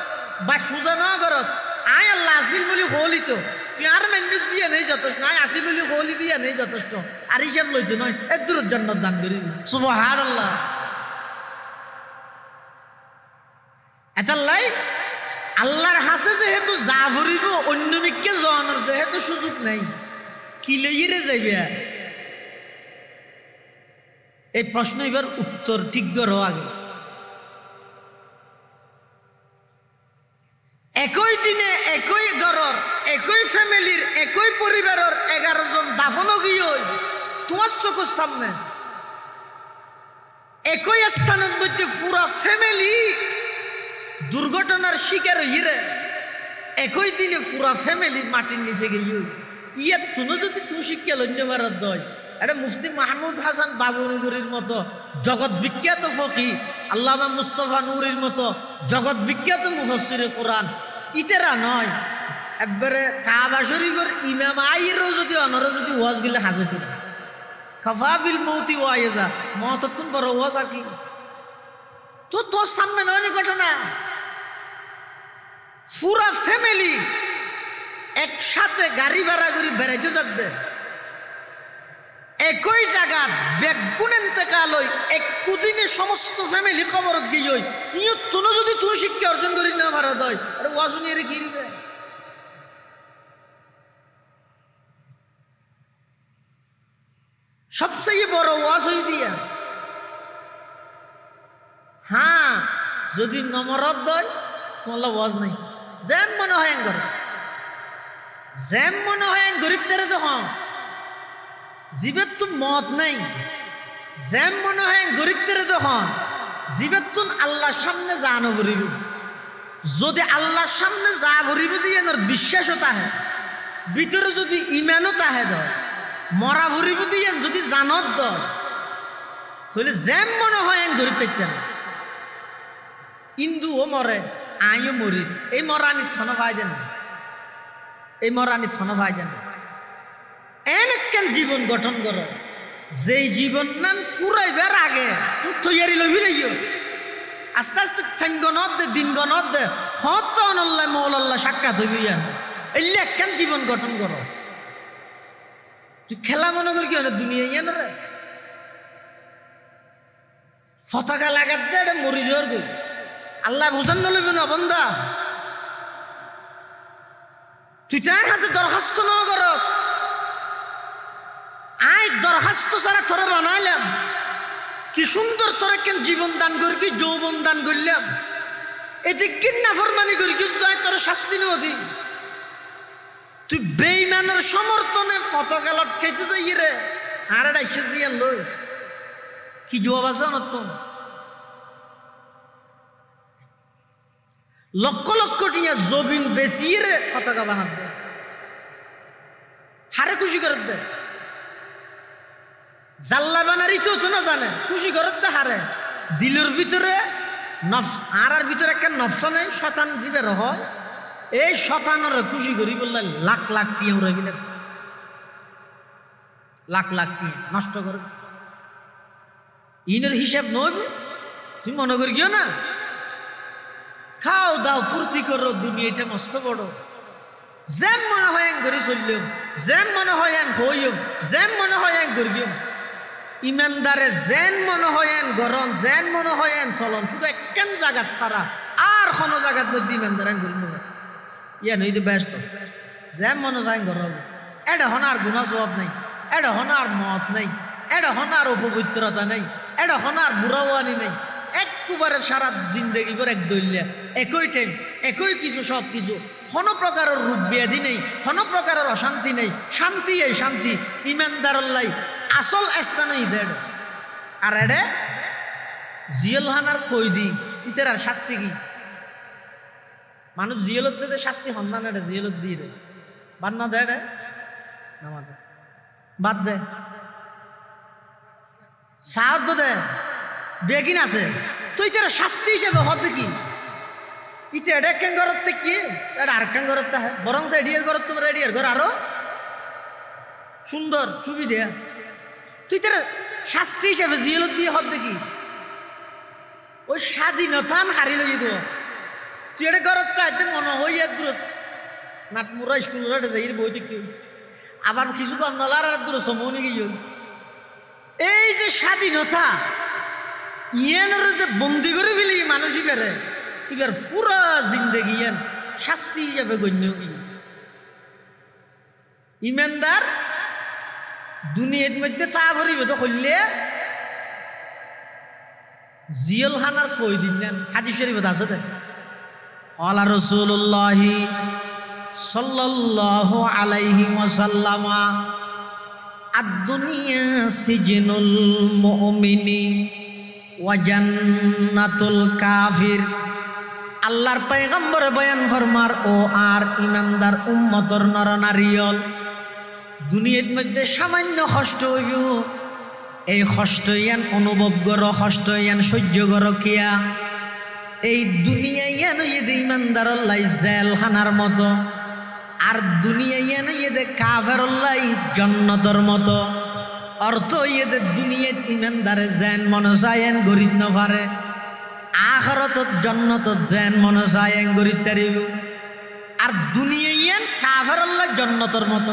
বা সুজা ন করস আয় আল্লাহ আসিল বলি হলি তো তুই আর মেনু দিয়ে নেই যথেষ্ট নয় আসি বলি হলি দিয়ে নেই যথেষ্ট আর হিসাব লইতো নয় এর দূর জান্নাত দান করি সুবহানাল্লাহ। এটাল্লাই আল্লাহর হাসে যেহেতু যা ভরিব অন্য মিককে জনের যেহেতু সুযোগ নাই কি লইরে যাইবে। এই প্রশ্ন এবার উত্তর ঠিক করো আগে। একই দিনে একই ঘরের একই ফ্যামিলির একই পরিবারের 11 জন দাফনও গিয়ে তোমার চোখের সামনে একই স্থানের মধ্যে পুরা ফ্যামিলি দুর্ঘটনার শিকার হইরে একই দিনে পুরা ফ্যামিলি মাটির নিচে গিয়ে ইয়ার তুনো যদি তুমি শিক্ষা লন্য ভারত দয় এটা মুফতি মাহমুদ হাসান বাবুনগরীর মতো জগৎ বিখ্যাত ফকিহ আল্লামা মুস্তফা নুরির মতো জগৎ বিখ্যাত মুফাসসিরে কোরআন ইতেরা নয় একবারে কাবা শরীফের ইমাম আইরও যদি অনর যদি ওয়াজ গিলে হাজত খাফা বিল মৌতি ওয়াইজা মততুন বড় ওয়াজ আর কি তো তোর সামনে নয় ঘটনা পুরা ফ্যামিলি একসাথে গাড়ি ভাড়া করে বেড়াইতে যাচ্ছে একই জায়গা বেগুন এতেকাল হই একদিনে সমস্ত ফ্যামিলি খবর গিয়ে ইয়ে তুনো যদি তুই শিক্ষা অর্জন করি না ভারত হয় আরে ওয়াজ নিয়ে রে কিনবে। সবচেয়ে বড় ওয়াজ হই দিয়া হ্যাঁ যদি নমরত দয় তোমার ওয়াজ নাই যেম মনে হয় যেম মনে হয় গরিব তেরে তো হ্যাঁ জীবের তো মত নাই যেম মনে হয় গরিব তেরে তো হ্যাঁ জীবের তুন আল্লাহর সামনে জানো ভরিব যদি আল্লাহর সামনে যা ভরিব দিয়ে বিশ্বাসও তাহে ভিতরে যদি ইমানও তাহে দয় মরা ভরিব দিয়ে যদি জানত দয় তাহলে যেম মনে হয় গরিব দেখতে না ইন্দুও মরে আইও মরি এই মরানি থন ভাই দেন এই মরানি থন ভাই দেন এনেকেন জীবন গঠন করো যেই জীবন নান ফুরাইবার আগে তৈয়ারি লবি লইও আস্তে আস্তে ঠেঙ্গ গনত দে দিন গনত দে হত অনল্লাহ মৌলাল্লাহ সাক্ষাৎ হইবি এই লেখেন জীবন গঠন করো। তুই খেলা মনে করি কি দুনিয়া ইয়ে না রে পতাকা লাগাত দে এটা মরি জোর গই আল্লাহ বুঝান নলবি না বন্ধা তুই তার কাছে দরখাস্ত ন করস আই দরখাস্ত ছাড়া তোরে বানাইলাম কি সুন্দর তোরে কেন জীবন দান করি কি যৌবন দান করলাম এতে কি নাফরমানি করি কি জয় তোর শাস্তি নদী তুই বেঈমানের সমর্থনে পতাকা লটকাইতে যাই রে আর এটা ইস্যু লই কি জবাব আছে নতুন লক্ষ লক্ষ টিয়া জবিন বেশি রে পতাকা বানাত দে হারে খুশি করে দে জাল্লা বানারি তো না জানে খুশি করে দে হারে দিলের ভিতরে নফস আর ভিতরে একটা নফস নেই শতান জীবের হয় এই শতানের খুশি করি বললে লাখ লাখ টিয়া উড়াই বিলে লাখ লাখ টিয়া নষ্ট করে ইনের হিসাব নয় তুমি মনে করি গিয়ে না খাও দাও পূর্তি করো দুনিয়াটা মস্ত বড় যেম মনে হয় এক গড়ি চললাম যেম মনে হয় এক হইম যেম মনে হয় এক গড়িম ইমানদারে যেন মনে হয় এন গরম যেন মনে হয় এন চলন শুধু একখান জায়গাত ফারা আর কোনো জায়গার মধ্যে ইমানদার এন গড়ি মনে ইয়া নই তো ব্যস্ত যেম মনে যায় গরম এটা হনার গুণা জবাব নেই এটা হনার মত নেই এটা হনার অপবিত্রতা নেই এটা হনার বুড়াওয়ানি নেই একবারে সারা জিন্দগি করে এক দলিয়া একই টাইম একই কিছু সব কিছু কোনো প্রকারের রূপ ব্যাধি নেই কোনো প্রকারের অশান্তি নেই শান্তি এই শান্তি ইমানদারল্লাই আসল স্থানে ইদের আর এডে জিয়লহানার কইদি ইতের আর শাস্তি কি মানুষ জিয়লত দিতে শাস্তি হন না এটা জিয়লত দিয়ে রে বাদ না দেয় রে নামাজ বাদ দে সাহায্য দে বেগিন আছে তুই তারা শাস্তি হিসেবে হতে কি ইতে এটা কেন ঘরতে কি এটা আর কেন ঘরতে হয় বরং এডিয়ার ঘর তোমার এডিয়ার ঘর আরো সুন্দর সুবিধা তুই তারা শাস্তি হিসেবে জিয়লত দিয়ে হতে কি ওই স্বাধীনতা হারি লই দিব তুই এটা ঘরত কাজে মনে হইয়া দূর নাটমুরা স্কুল যাই বই দেখি আবার কিছু কম নলার আর দূর সমনি গিয়ে এই যে স্বাধীনতা ইয়ানের যে বন্দি করে ফেলি মানুষ এবারে এবার পুরা জিন্দগি ইয়ান শাস্তি হিসাবে গণ্য ইমানদার দুনিয়ার মধ্যে তা ভরিবে তো করলে জিয়ল খানার কই দিন নেন হাদিস শরীফে আছে দে ক্বালা রাসূলুল্লাহ সাল্লাল্লাহু আলাইহি ওয়াসাল্লাম আদ-দুনিয়া সিজনুল মুমিনি ওয়া জান্নাতুল কাফির। আল্লাহর পয়গম্বর বয়ান ফরমার ও আর ইমানদার উম্মতর নরনারীল দুনিয়ার মধ্যে সামান্য কষ্ট হইব এই কষ্ট ইয়ান অনুভব করো কষ্ট ইয়ান সহ্য করো কিয়া এই দুনিয়া ইয়ান ইয়েদে ইমানদারল্লাই জেলখানার মতো আর দুনিয়া ইয়ান ইয়েদে কাফেরল্লাই জান্নাতের মতো। অর্থ ইয়েদে দুনিয়াত ইমানদারে জেন মনে চায়েন গরিব না পারে আখিরাতত জান্নাতত জেন মনে চায়েন গরিব তারিব আর দুনিয়া ইয়ান কাফেরল্লাই জান্নাতের মতো।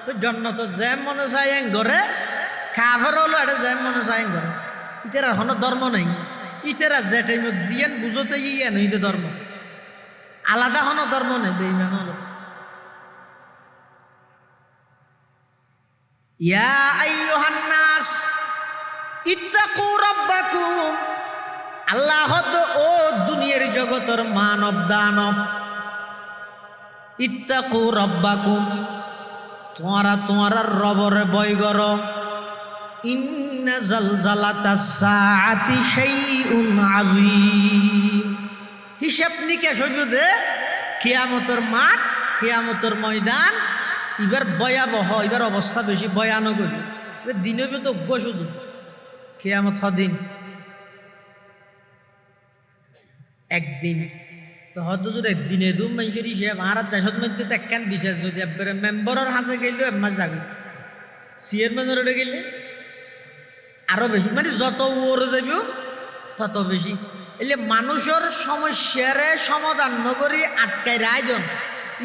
তো জান্নাত জেন মনে চায়েন গরে কাফের হলো এটা জেন মনে চায়েন গরে ইতেরা কোনো ধর্ম নাই ইতেরা যে টাইমত জিয়ান বুঝতে ইয়ান হইতে ধর্ম আলাদা কোনো ধর্ম নেই বেঈমান হলো। ইয়া আইয়ুহান নাস ইত্তাকু রাব্বাকুম আল্লাহ তো ও দুনিয়ার জগতের মানব দানব ইত্তাকু রাব্বাকুম তোমারা রবরে ভয় করো। ইন্না জালজালাতাস সাআতি শাইউন আযীম। হিসাব নিকাশ হইব দে কিয়ামতের মাঠ কিয়ামতের ময়দান এবার ভয়াবহ এবার অবস্থা বেশি ভয়ানক হইব। এবার দিন হইব তো শুধু কিয়ামত দিন একদিন তো হয়তো যদি একদিনে দু মানুষের হিসেবে আর দেশের মধ্যে তো একখান বিশেষ যদি একবারে মেম্বারের হাসে গেলেও একমাস যাবে চেয়ারম্যানের ওটা গেলে আরো বেশি মানে যত ওরে যাব তত বেশি। এলে মানুষের সমস্যার সমাধান নগরী আটকাই রায়জন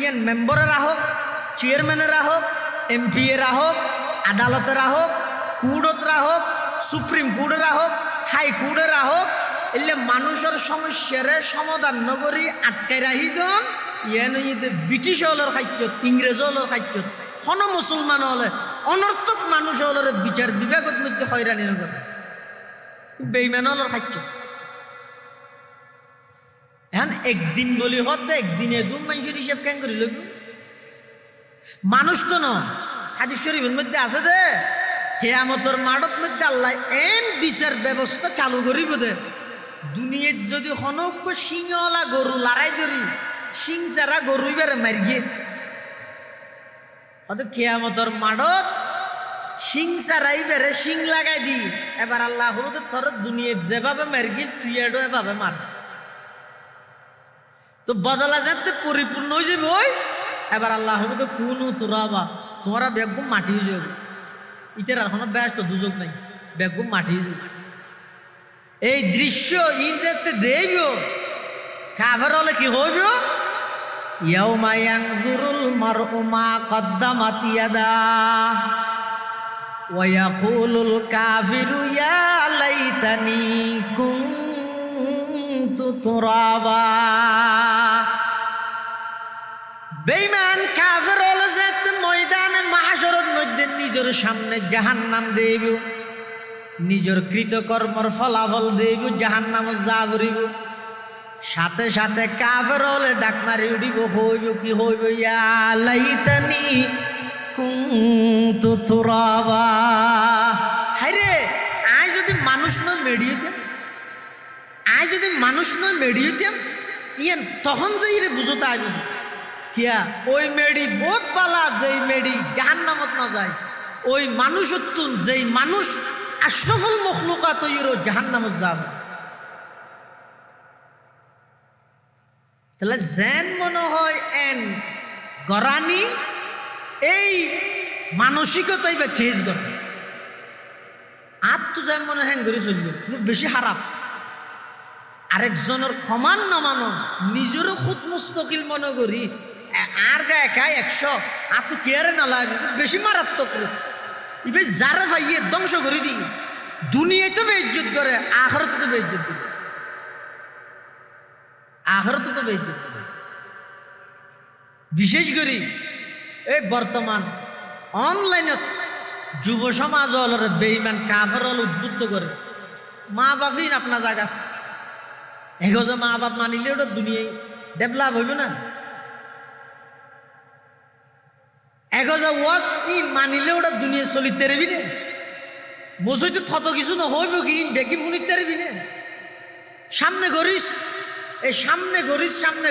ইয়ান মেম্বারের হোক চেয়ারম্যানের হোক এমপি এর হোক আদালতের হোক কোর্টত হোক সুপ্রিম কোর্টের হোক হাইকোর্টের হোক এলে মানুষের সমস্যার সমাধান নগরী আটকাই রাহিজন ইয়ান ব্রিটিশ হলের খাদ্য ইংরেজ হলের খাদ্য কোনো মুসলমান হলে অনর্থক মানুষ হলের বিচার বিভাগত মধ্যে হয়রানি নগর বেইমান হলের খাদ্য এখন একদিন বলি হতে একদিনে দু মানুষের হিসাব কেন করি লইব মানুষ তো ন হাদিস শরীফের মধ্যে আছে দে কিয়ামতের মাঠত মধ্যে আল্লাহ এন বিচার ব্যবস্থা চালু করিব দে দুনিয়াত যদি হনক সিংহলা গরু লড়াই ধরি সিং চারা গরু এবারে মারিয়ে হয়তো কিয়ামতের মাঠত সিং চারাই বেড়ে সিং লাগাই দি এবার আল্লাহ হলুদের তোর দুনিয়াত যেভাবে মারগিল তুই এভাবে মার তো বদলা যাতে পরিপূর্ণ হয়ে যাবে ওই এবার আল্লাহ হলুদ কোনো তোরা তোমরা বেগুম মাটি হয়ে যাবে ইতের আর কোনো ব্যস্ত দুযোগ নাই বেগুম মাটি হয়ে যাবে। এই দৃশ্য ইন যেতে দেব কাফের হলে কি হইব ইয়াউমা ইয়ানজুরুল মারউ মা কদ্দামাত ইয়াদা ওয়া ইয়াকুলুল কাফিরু ইয়া লাইতানি কুনতু তুরাবা। বেঈমান কাফের হলে যেতে ময়দানে মাহশরের মধ্যে নিজের সামনে জাহান্নাম দেব নিজের কৃতকর্মর ফলাফল দেব জাহান্নাম যা করিব সাথে সাথে কাফের হলে ডাক মারি উঠিব হইব কি হইব ইয়া লাইতানি কুনতু তুরাবা। হায়রে আই যদি মানুষ নয় মেডি হইতাম আই যদি মানুষ নয় মেডি হইতাম ইয়ান তখন যে রে বুঝতে আইব কিয়া ওই মেডি বহুত পালা যেই মেডি জাহান্নামত না যায় ওই মানুষত্তুন যেই মানুষ আশরাফুল মখলুকাত ইরো জাহান্নামত যাবে। তাহলে যেন মনে হয় এন গরানি এই মানসিকতাই বা চেঞ্জ করতে আর তো যেন মনে হ্যাং করে চলবে বেশি খারাপ আরেকজনের ক্ষমান না মানো, নিজেরও খুদ মুস্তকিল মনে করি আর গা একাই 100 আর তো কেয়ারে না লাগে, বেশি মারাত্মক রূপ। ইবে যারা ভাইয়ে ধ্বংস করে দিই, দুনিয়ায় তো বেইজ্জত করে, আখিরাতে তো বেইজ্জত দিবে, আখিরাতে তো বেইজ্জত দিবে। বিশেষ করে এই বর্তমান অনলাইনত যুব সমাজ হলরে বেঈমান কাফের হল উদ্বুদ্ধ করে। মা বাপই আপনার জায়গা এগোজে মা বাপ মানিলে ওটা দুনিয়ায় ডেভেলপ হইবে না। এগোজা ওয়াস ই মানিলে ওটা দুনিয়া চলিতে পারবি না। মজুই তো থত কিছু না হইব কি বেকি শুনিতে পারবি না। সামনে গরিস, এই সামনে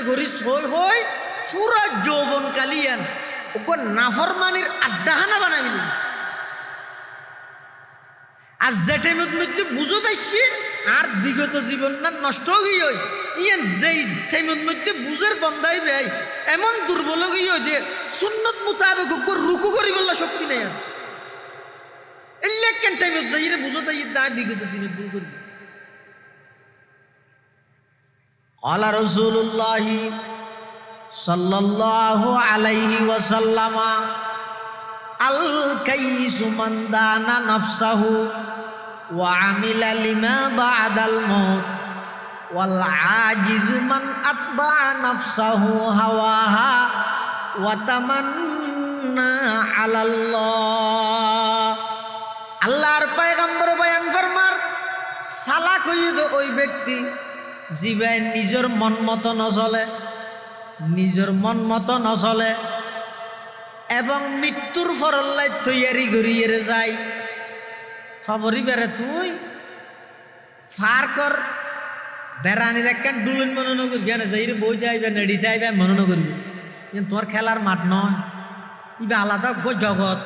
গরিস হই হই পুরা যৌবন কালিয়ান ওকে নাফরমানির আড্ডাখানা বানাবি। আর যে টাইমত মধ্যে বুঝো যাচ্ছি আর বিগত জীবন না নষ্ট হয়ে গই, ইয়ান যেই টাইমত মধ্যে বুঝের বন্ধাই ভাই এমন দুর্বল গিয়ে যে সুন্নত মোতাবেক রুকু করি বললা শক্তি নেই। আর এলে কেন টাইমত যাই রে বুঝো তাই দায় বিগত দিনে ভুল করবি। قال رسول الله صلى الله عليه وسلم الكيس من دان نفسه وعمل لما بعد الموت والعاجز من أتبع نفسه هواها وتمنى على الله। আল্লাহর পয়গম্বর বয়ান ফরমার সালাক হইতো ওই ব্যক্তি জিবাই নিজের মন মতো নচলে, নিজের মন মতো নচলে এবং মৃত্যুর ফরল্লাই তৈয়ারি করিয়ে যায়। খবরই বেড়ে তুই ফার কর বেড়ানির একখান ডুলন মনে করবি না, যাই রে বই যাইবে নেড়িতে আইবে মনে করবি, কিন্তু তোমার খেলার মাঠ নয়। ইবে আলাদা জগৎ,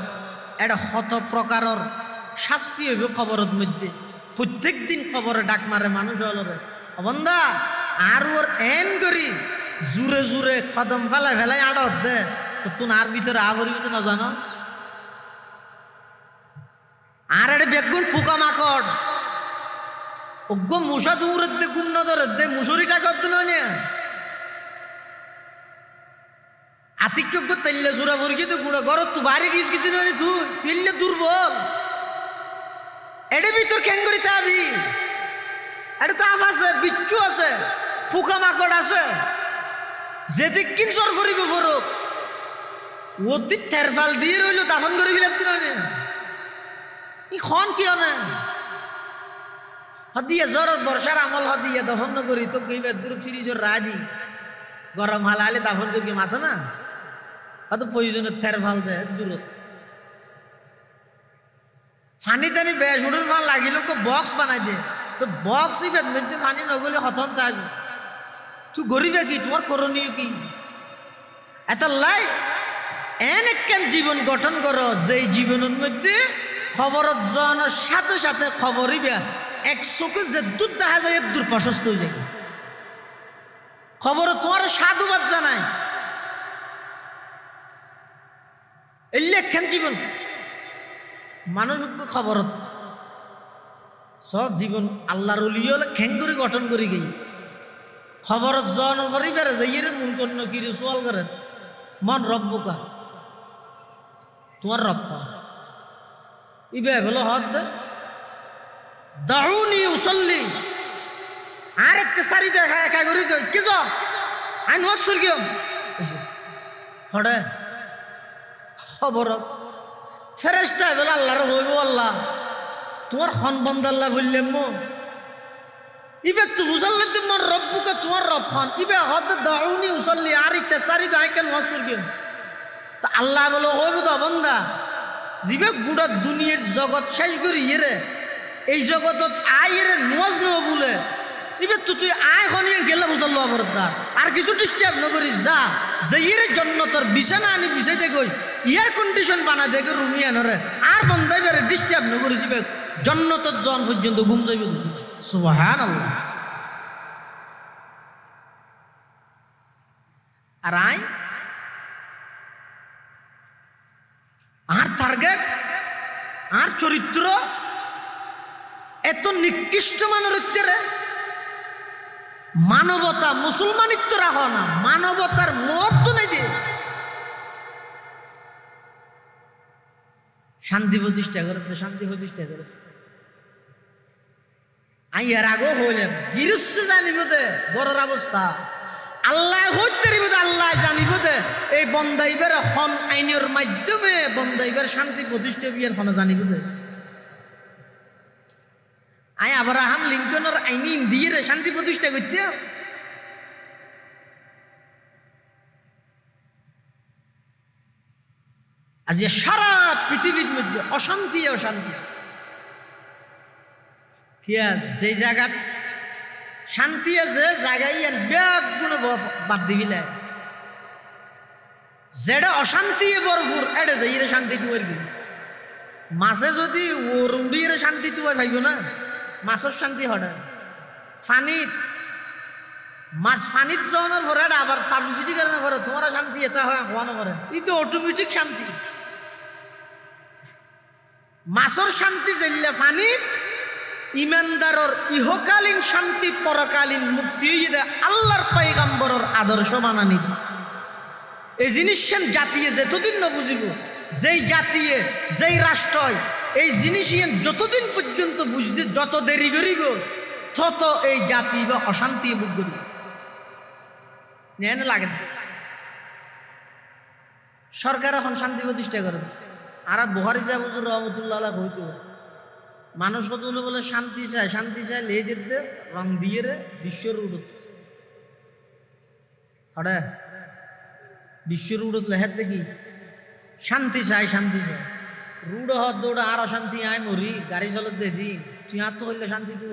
এটা শত প্রকারের শাস্তি হইব খবরের মধ্যে। প্রত্যেক দিন খবরে ডাক মারে মানুষ হলরে বন্ধা আর ওর এন করি জুড়ে জুড়ে কদম ফেলাই ফেলাই আড়ত দে তো তুন আর ভিতরে আবরিবি তো না জানো। আর এটা বেগুন পোকা মাকড় অজ্ঞ মশা দৌড়ে দে গুম নজরে দে মুসুরিটা করতে নয় আতিক্য তেললে জোড়া ভরকি তো গুঁড়ো গরত তো বাড়ি গিয়েছ কিন্তু নয় তুই তেললে দুর্বল এডে ভিতর কেন করিতে আবি। এটা তাপ আছে, বিচ্ছু আছে, পোকা মাকড় আছে, যেদিক কিন জ্বর ফুরিব ফরক ওদি থেরফাল দিয়ে রইল দাফন করে ফেলাতে নয় ই খন কিয় না হদিয়ে জ্বর বর্ষার আমল হদিয়ে দফন করি তো গই দূর ফিরিজর রাজি গরম হালালে দাফন করি মাসে না হয়তো প্রয়োজনের থেরফাল দেয় দূরত ফানি টানি বেশ উড়ুর ফান লাগিল বক্স বানাই দে তো বক্স ইবেদ মধ্যে পানি নগলে খতম থাকবে। তুই গরিবে কি তোমার করণীয় কি? এত লাই এন একখান জীবন গঠন করো যেই জীবনের মধ্যে খবরের জনের সাথে সাথে খবরইবে এক চোখে যে দূর দেখা যায় দূর প্রশস্ত হয়ে যায়। খবর তোমার সাধুবাদ জানায় এই একখান জীবন মানুষ খবরত সব জীবন আল্লাহর ওলি হলে খেং করে গঠন করে গই খবর জন করে বেড়ে যাই রে মন কন্য কি রে সোয়াল করে মন রব বোকা তোমার রব ইবে বলো হদ দাউনি উসল্লি আর একটা সারি দেখা একা করি কি যা আই নসর কিও হড়ে খবর ফেরেশতা বলে আল্লাহর হইব আল্লাহ তোমার খন বন্ধ আল্লাহ বললাম মো ইবে তু বুঝালে তোমার রব্বুকে তোমার রব খন ইবে হদ দাউনি উসল্লি আর একটা সারি দেখা কেন নসর কিও তা আল্লাহ বলে হইব তো বন্ধা জিবে গুড়া দুনিয়ার জগৎ শেষ করি রে এই জগতত আয় রে নজ ন বলে ইবে তুই আয় খনিয়ে গেলে বুঝাল আবরদা আর কিছু ডিস্টার্ব নকরি যা যেইরে জন্য তোর বিছানা আনি বিছাইতে গই ইয়ার কন্ডিশন বানা দেখে রুমিয়া নরে আর বন্ধাই বেরে ডিস্টার্ব নকরিস ইবে জন্নতর জন পর্যন্ত ঘুম যাইবে সুবহানাল্লাহ। আর আয় আর টার্গেট আর চরিত্র এত নিকৃষ্ট মানের মানবতা মুসলমানিত্ব রাখো না, মানবতার মহত্ব নেই দিয়ে শান্তি প্রতিষ্ঠা করতে, শান্তি প্রতিষ্ঠা করতে আই এর আগেও হইলেন গিরস্য জানিব দে বড়র অবস্থা আল্লাহ হইতে আল্লাহ জানিব দে এই বন্দাইবের হন আইনের মাধ্যমে বন্দাইবের শান্তি প্রতিষ্ঠা বিয়ের হন জানিব দে আই আব্রাহাম লিঙ্কনের আইনি দিয়ে শান্তি প্রতিষ্ঠা করতে আজ সারা পৃথিবীর মধ্যে অশান্তি অশান্তি যে জায়গা শান্তি আছে জায়গায় ব্যাগ গুণ বাদ দিবিলে যেটা অশান্তি ভরপুর এটা যাই শান্তি টু মাছে যদি ওর উড়িয়ে শান্তি টু ভাইব না মাছের শান্তি হঠাৎ ফানিত মাছ ফানিত যাওয়ানোর পরে আবার পাবলিসিটি করানোর পরে তোমার শান্তি এটা হয় হওয়ানো পরে এই তো অটোমেটিক শান্তি মাছের শান্তি জানলে ফানিত ইমানদারর ইহকালীন শান্তি পরকালীন মুক্তি আল্লাহর পয়গম্বরের আদর্শ মানানি এই জিনিস জাতিয়ে যতদিন না বুঝিব যেই জাতিয়ে যেই রাষ্ট্রয় এই জিনিস যতদিন পর্যন্ত বুঝতে যত দেরি করিব তত এই জাতি বা অশান্তি বুক করিব লাগে সরকার এখন শান্তি প্রতিষ্ঠা করে আর বুহারি জাবুজুর রহমতুল্লাহ হইতো মানুষ কত বলে শান্তি চায় লে দিতে রং দিয়ে রে বিশ্বর উড়ত হরে বিশ্বর উড়ত লেহার দেখি শান্তি চাই রুড হত দৌড়া আর অশান্তি আয় মরি গাড়ি চলত দে দি তুই আর তো হইলে শান্তি টু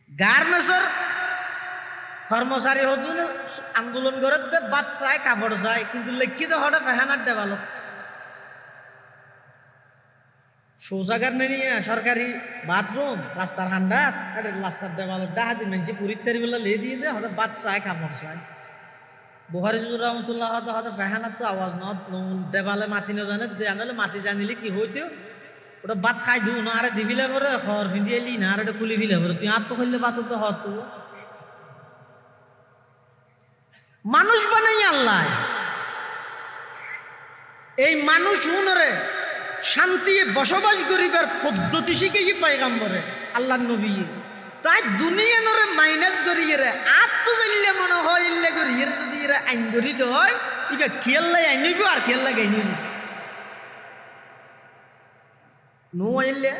গার্মেন্টসর কর্মচারী হতো না আন্দোলন করে দে বাদ চায় কাপড় চায় কিন্তু লেখিত হঠাৎ ফেহানার দে ভালো শৌচাগার নিয়ে সরকারি বাথরুম রাস্তার হান্ডার রাস্তার দেওয়াল ডাহা দি মেনছে পুরীর বেলা লে দিয়ে দে হয়তো বাদ চায় কাপড় চায় বুখারি সুজুর রহমতুল্লাহ হয়তো ফেহানার তো আওয়াজ দেবালে মাতি ন জানে দে আনলে মাতি জানিলে কি হইতো ওটা বাদ খাই দিও না আরে দিবিলে পরে খর ফিন্দি এলি না আর এটা খুলি ফিলে পরে তুই আর তো খুললে বাত তো হতো মানুষ বানাই আল্লাহ এই মানুষ উনরে শান্তি বসবাস করিবার পদ্ধতি শিখে পায়গাম্বরে আল্লাহ নবী তাই দুনিয়া নরে মাইনাস করিয়ে রে আর তো জানলে মনে হয় ইল্লে করিয়ে যদি এরা আইন করি তো হয় ইবা খেয়াল লাই আইনিব আর খেয়াল লাগে আইনিব নো আইলে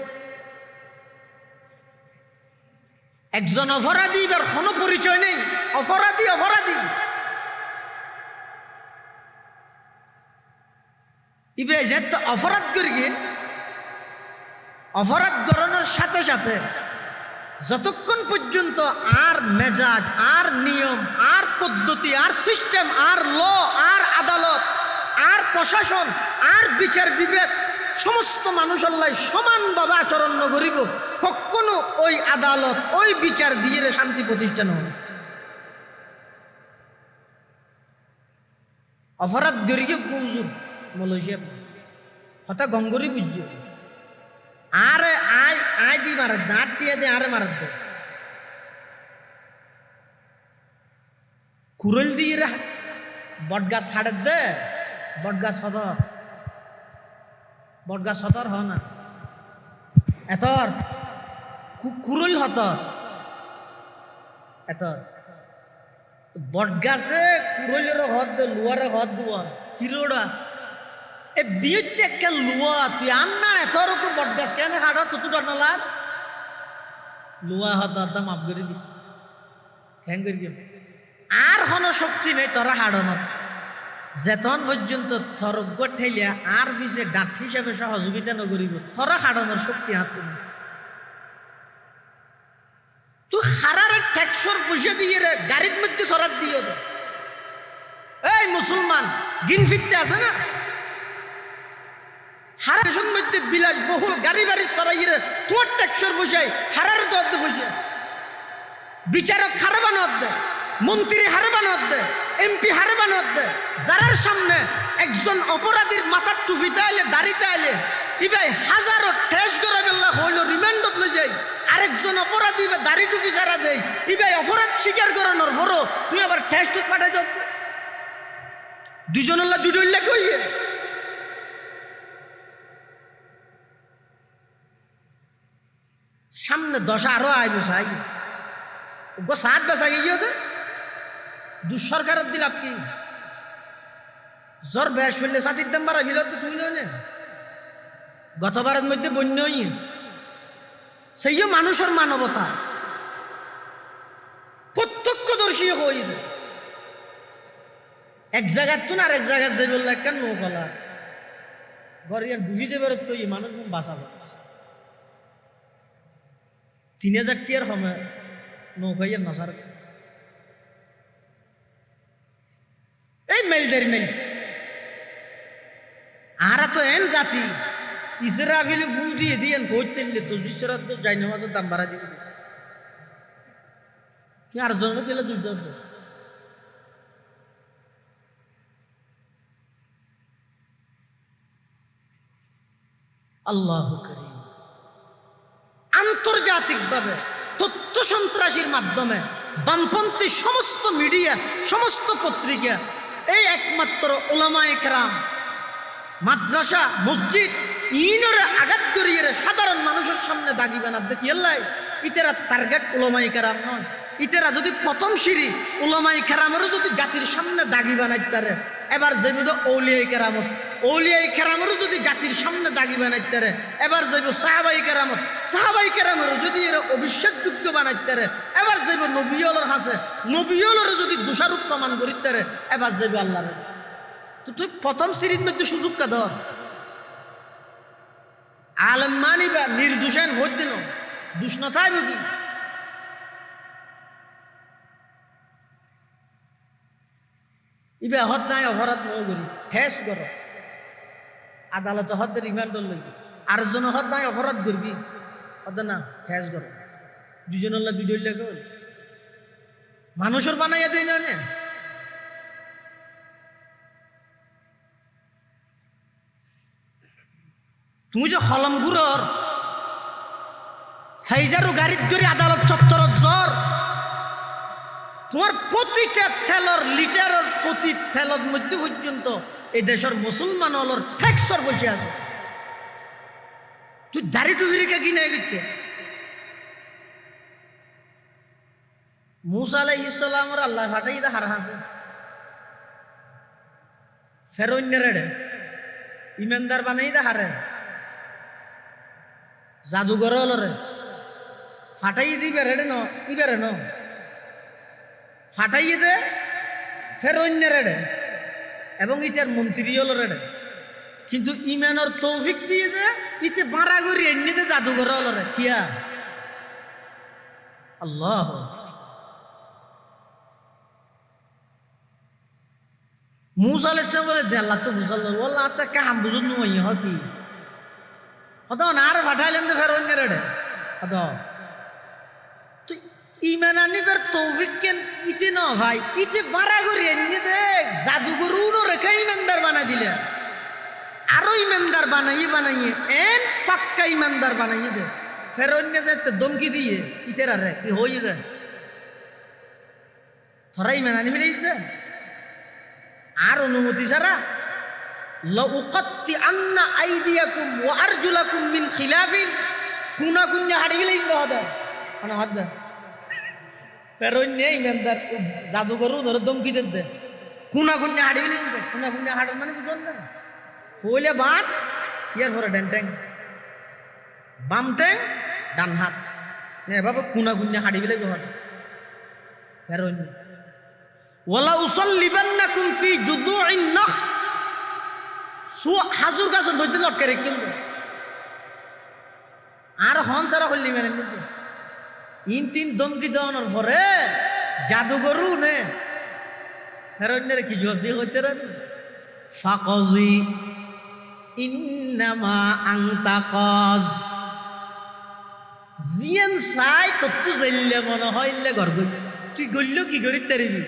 একজন অপরাধী এবার কোনো পরিচয় নেই অপরাধী ইবে যেহেতু অপরাধ করি অপরাধ করানোর সাথে সাথে যতক্ষণ পর্যন্ত আর মেজাজ আর নিয়ম আর পদ্ধতি আর সিস্টেম আর ল আর আদালত আর প্রশাসন আর বিচার বিবেক সমস্ত মানুষ আল্লাহ সমানভাবে আচরণ করিব কখনো ওই আদালত ওই বিচার দিয়ে শান্তি প্রতিষ্ঠান হবে অপরাধ গরিয়ে গুজুর মালয়েশিয়া হতা গঙ্গরি বুঝছ আরে আয় দি মারা দে আট দিয়ে দে আরে মারা দে কুরল দিয়ে রে বটগাছ ছাড়ে দে বটগাছ হতর হ না এতর কুরল হতর এতর বটগাছে কুরলের হদ দে লুয়ারে হদ দুয়া হিরোড়া এ বিয়েতে একটা লুয়া তুই আন্নার এতর তো বটগাছ কেন হাঁটা তুতুটা নালার লুয়া হদ দাম আপ করে দিস কেন করি আর কোনো শক্তি নেই তোরা হাড়নত যেতন পর্যন্ত থরক ঠেলিয়া আর পিছে ডাঁট হিসাবে সহযোগিতা নকরিব থরা হাড়ানোর শক্তি হাত তুই হারার ট্যাক্সর পয়সা দিয়ে রে গাড়ির মধ্যে সরাত দিয়ে দে এই মুসলমান গিন ফিরতে আছে না হারার মধ্যে বিলাস বহুল গাড়ি বাড়ি সরাই রে তোর ট্যাক্সর বসাই হারার দর্দ বসে বিচারক হারে বানত দে মন্ত্রী হারে বানত দে এমপি হারে বানত দে যারার সামনে একজন অপরাধীর মাথার টুপিতে আইলে দাড়িতে আইলে ইবাই হাজারো ঠেস করে বেলা হইল রিমান্ডত লই যাই আরেকজন অপরাধী বা দাড়ি টুপি সারা দেয় ইবাই অপরাধ স্বীকার করানোর পরও তুই আবার ঠেসটুক পাঠাই দাও দুজনের দুইটা কইয়ে সামনে দশা আরো আইব সাই গো সাত বাসাই গিয়ে দে দুঃসরকারের দিলাপ কি জ্বর ব্যাস ফেললে সাথীর দাম বাড়া বিল তুই নয় গতবারের মধ্যে বন্যই সেই যে মানুষের মানবতা প্রত্যক্ষদর্শী হয়েছে এক জায়গার তুন আর এক জায়গার যে বললো একটা নৌকলা গরিয়ার বুঝি যে বেরোত তো মানুষ বাঁচাবো 3000 টিয়ার সময় নৌকাইয়ের নসার এই মেলদের মেল আরা তো এন জাতি ইসরাফিল ফু দিয়ে দিয়েন করতে তো ঈশ্বরাত তো যাই নামাজের দাম বাড়া দিবে কি আর জন্ম দিলে দুষ্ট আল্লাহ করিম আন্তর্জাতিকভাবে তথ্য সন্ত্রাসীর মাধ্যমে বামপন্থী সমস্ত মিডিয়া সমস্ত পত্রিকা এই একমাত্র উলামায়ে কেরাম মাদ্রাসা মসজিদ ইনরে আঘাত করিয়ে সাধারণ মানুষের সামনে দাগি বানা দেখি এলাই ইতেরা টার্গেট উলামায়ে কেরাম নয় ইতেরা যদি প্রথম সিঁড়ি উলামায়ে কেরামেরও যদি জাতির সামনে দাগি বানাইতে পারে এবার যাইব ঔলিয়ায়ে কেরামেরও যদি জাতির সামনে দাগি বানাইতে পারে এবার যাইব সাহাবায়ে কেরামেরও যদি এরা অবিশ্বাসযোগ্য বানাইতে পারে এবার যাইব নবিয়লের হাসে নবিয়লেরও যদি দোষারোপ প্রমাণ করিতে পারে এবার যাইব আল্লাহর তো তুই প্রথম সিঁড়ির মধ্যে সুযোগ কা ধর আলেম মানিবা নির্দোষেন ভোট দিন দুষ না থাইব কি ইবে হদ নাই অপরাধ নয় করি ঠেস কর আদালতে হদ রিমান্ড লইছি আর জন হদ নাই অপরাধ করবি হদ না ঠেস কর দুজনের ভিডিও লেগে মানুষের বানাইয়া দেয় না তুমি যে হলমগুড়র ফাইজারও গাড়ির ধরে আদালত চত্বরত জ্বর তোমার প্রতিটা তেলর লিটারের প্রতি তেলর মধ্যে পর্যন্ত এই দেশের মুসলমান হলর ট্যাক্সর বসে আছে তুই দাড়ি টুহিরিকে কিনে গেছে মুসা আলাইহিস সালামের আল্লাহ ফাটাই দা হার হাসে ফেরোইনেরে ইমানদার বানাই দা হারে জাদুঘর হলরে ফাটাই দিবে রেডে ন ইবেরে ন ফাটাইয়ে দে ফের অন্য রেডে এবং ইটার মন্ত্রী হলো রেডে কিন্তু ইমানের তৌফিক দিয়ে দে ইতে বাড়া করি এমনিতে জাদুঘর হলো রে কিয়া আল্লাহ মুসা আলাইহিস সালাম বলে দে আল্লাহ তো বুঝাল আল্লাহ তা কাম বুঝুন নই হকি অত আর ফাটাইলেন তো ফের অন্য রেডে অত ইমান আনিবার তৌফিক কেন ইতে ন ভাই ইতে বাড়া করি এমনি দেখ জাদুঘরও রেখে ইমানদার বানা দিলে আরো ইমানদার বানাইয়ে এন পাক্কা ইমানদার বানাইয়ে দে ফের অন্য যাইতে দমকি দিয়ে ইতেরা রে কি হয়ে যায় থরা ইমান আনি মিলে আর অনুমতি ছাড়া লাউকাত্তিআন্না আইদিয়াকুম ওয়া আরজুলাকুম মিন খিলাফিন কুনা কুন্না হাড়ি মিলে হদা মানে হদা ফেরোন নেই ইমানদার জাদুঘর ধরে দমকি দে কুনা কুন্না হাড়ি মিলে কুনা কুন্না হাড় মানে বুঝুন না হইলে বাদ ইয়ার পরে ডেন ট্যাং বাম ট্যাং ডান হাত নে বাবা কুনা কুন্না হাড়ি মিলে ঘর ফেরোন ওয়ালা উসাল্লিবান্নাকুম ফি জুযুইন নাখ সু হাজুর গাছের মধ্যে লটকে রেখে আর হন সারা হল্লি মেনে নিতে ইন তিন দমকি দেওয়ানোর পরে জাদুঘরু নে ফেরনের কি জবাব দিয়ে হইতে রান ফাকজি ইন্নামা আনতা কাজ জিয়ান সাই তো তু জেললে মনে হইলে ঘর গই তুই গইল কি করি তারিবি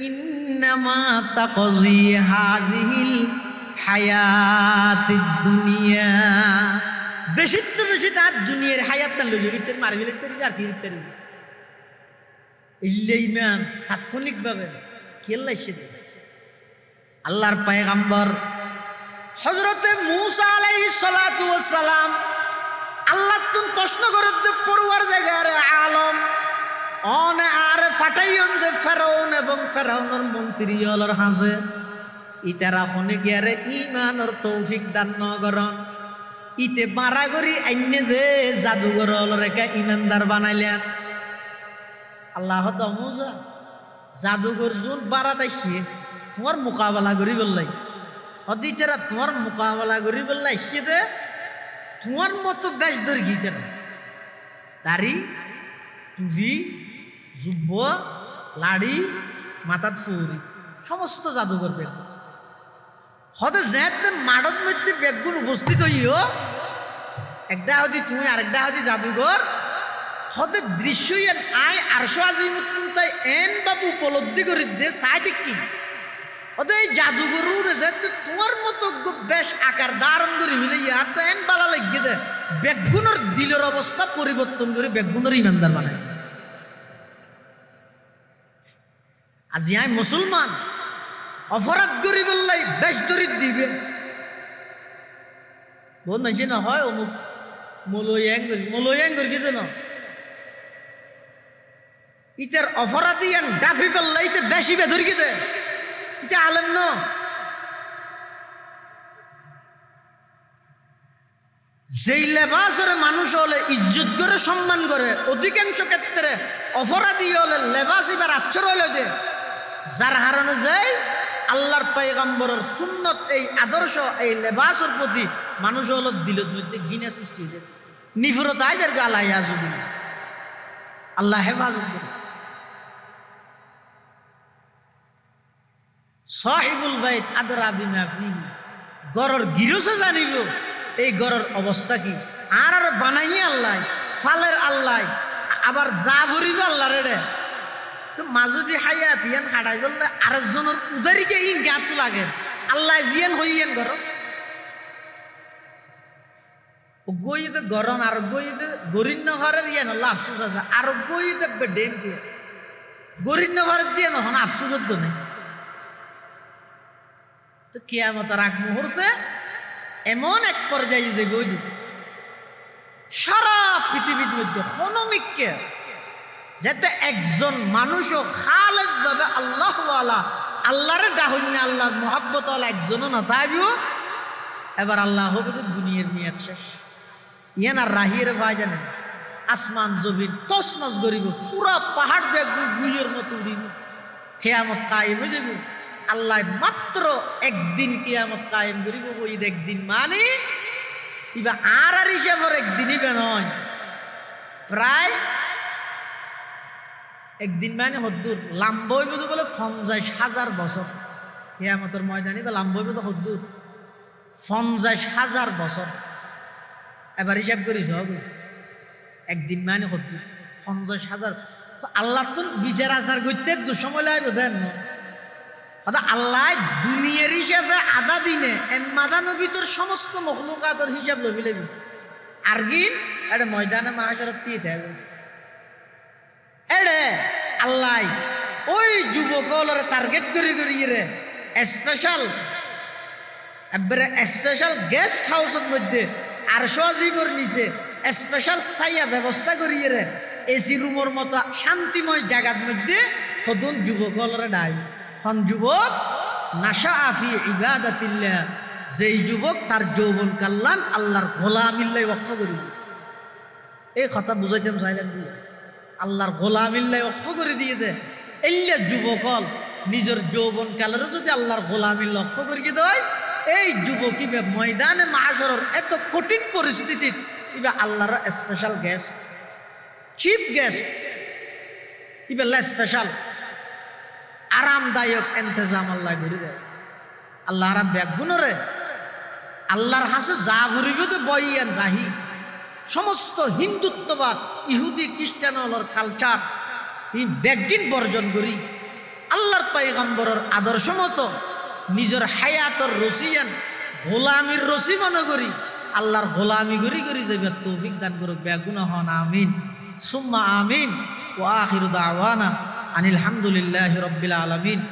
ইন্নামা তাকজি হাজিহিল হায়াতিদ দুনিয়া, বেশি তো বেশি তার দুনিয়ার হায়াত না লইতে মারি ফেলতে আর কি লিখতে ইমান তাৎক্ষণিকভাবে কেল্লা এসে আল্লাহর পয়গম্বর হযরতে মূসা আলাইহিস সালাতু ওয়াস সালাম আল্লাহ তুন প্রশ্ন করতে পরওয়ারদিগার আলম অন আর ফাটাইয়ন দে ফেরাউন এবং ফেরাউনের মন্ত্রী হলর হাসে ইতারা হনে গিয়ারে ইমানের তৌফিক দান নগরন ইতে মারা করি আইনে দে জাদুঘর হলরেকা ইমানদার বানাইলেন। আল্লাহ তো মূসা জাদুঘর জোন বারাত আইসে তোমার মোকাবেলা করি বললাই অদিতেরা তোমার মোকাবেলা করি বললাই সে দে তোমার মতো বেশ ধরে গিয়ে দাড়ি টুপি জুব্ব লাড়ি মাথার ফুরি সমস্ত জাদুঘর বেগ হতে যেতে মাঠের মধ্যে বেগগুলো উপস্থিত হইও একটা হদি তুমি আরেকটা হদি জাদুঘর হতে দৃশ্য আয় আরশো আজিমুদ্দিন তাই এন বাবু উপলব্ধি করে দে চাই দেখি হতে এই জাদুঘর যেতে তোমার মতো বেশ আকার ধারণ করে মিলে আর তো এন বালা লাগিয়ে দে বেগুনের দিলের অবস্থা পরিবর্তন করে বেগুনের ইমানদার বানায়। আজি আই মুসলমান অপরাধ করি বললাই বেশ দরিদ দিবে বহুত মানুষ না হয় অমুক মলয়াং করি কি না ইতার অপরাধী আন ডাফি বললাই ইতে বেশি বে ধরি দে ইতে আলেম ন যেই লেবাসের মানুষ হলে ইজ্জত করে সম্মান করে অধিকাংশ ক্ষেত্রে অপরাধী হলে লেবাস এবার আশ্চর্য হইল দে যার কারণে যাই আল্লাহর পয়গম্বরের সুন্নত এই আদর্শ এই লেবাসের প্রতি মানুষ হল দিলের মধ্যে ঘৃণা সৃষ্টি হয়েছে নিফরতায় যার গালাই আজুবি আল্লাহ হেফাজত করে সাহিবুল বাইত আদরা বিমা ফিহি গরর গিরসে জানিব এই গরর অবস্থা কি আর বানাই আল্লাহ ফালের আল্লাহ আবার যা ভরিব আল্লাহ রে তো মাজুদি হায়াত ইয়ান খাড়াই বললে আরেকজনের উদারিকে ইন গাত লাগে আল্লাহ জিয়ান হইয়েন ঘর গইতে গরন আর গইতে গরিন্ন ঘরের ইয়ান আল্লাহ আফসোস আছে আর গইতে ডেম দিয়ে গরিন্ন ঘরের দিয়ে নখন আফসোস তো নেই তো কিয়ামতের আগ মুহূর্তে এমন এক পর্যায়ে যে গই দিতে সারা পৃথিবীর মধ্যে হনমিককে যাতে একজন মানুষও খালেস ভাবে আল্লাহওয়ালা আল্লাহরে ডাহন্য আল্লাহর মোহাব্বত একজনও না তাইও এবার আল্লাহ হবে তো দুনিয়ার মেয়াদ শেষ ইয়ান আর রাহির ভাই জানে আসমান জমিন তছনছ করিব পুরা পাহাড় বেগ গুইয়ের মতো উড়িব কিয়ামত কায়েম হয়ে যাব আল্লাহ মাত্র একদিন কিয়ামত কায়েম করিব ওই একদিন মানে ইবা আর হিসাবের একদিনই বে নয় প্রায় একদিন মানে হদ্দুর লাম্বই বুধ বলে 50,000 বছর কিয়ামতের ময়দানি বা লাম্বই বুধ হদ্দুর 50,000 বছর এবার হিসাব করিস হবে একদিন মানে হদ্দুর 50,000 তো আল্লাহ তো বিচার আচার করতে দু সময় লাগবে দেন আল্লাহ দুনিয়ার হিসাবে আধা দিনে মাদানবী তোর সমস্ত মখলুকাতের হিসাব লবি লাগবে আর গিন এটা ময়দানে মাহাশরত দিয়ে থাকবে এড়ে আল্লাহ ওই যুবকলরে টার্গেট করি রে স্পেশাল একবারে স্পেশাল গেস্ট হাউসের মধ্যে আরশো আজিমের নিচে স্পেশাল ছাইয়া ব্যবস্থা করি রে এসি রুমের মতো শান্তিময় জায়গার মধ্যে সদন যুবকলরে ডাই হন যুবক নাশা আফি ইবাদাতিল্লাহ যেই যুবক তার যৌবন কাল্লান আল্লাহর গোলামিল্লাই ওয়াক্ফ করি এই কথা বুঝাইতাম চাইলেন দিয়ে আল্লাহর গোলামিল্লাই ওয়াক্ফ করে দিয়ে দে এল্লা যুবকল নিজের যৌবন কালেরও যদি আল্লাহর গোলামিল লক্ষ্য করিয়ে দেয় এই যুবক ইবে ময়দানে মাহাশরের এত কঠিন পরিস্থিতি ইবে আল্লাহর স্পেশাল গেস্ট চিফ গেস্ট ইবে স্পেশাল আরামদায়ক ইন্তজাম আল্লাহ করে দেয় আল্লাহ রা ব্যাগুণরে আল্লাহর হাসে যা ঘুরিব তো বইয়েন রাহি সমস্ত হিন্দুত্ববাদ ইহুদি খ্রিস্টানর কালচার এই ব্যাগদিন বর্জন করি আল্লাহর পয়গম্বরের আদর্শ মতো নিজের হায়াতর রসিয়ান গোলামির রসি মনে করি আল্লাহর গোলামি করি করি যাবে তৌফিক দান করুক বেগুনা হন আমিন সুম্মা আমিন ওয়া আখিরু দাওয়ানা আনিল হামদুলিল্লাহি রাব্বিল আলামিন।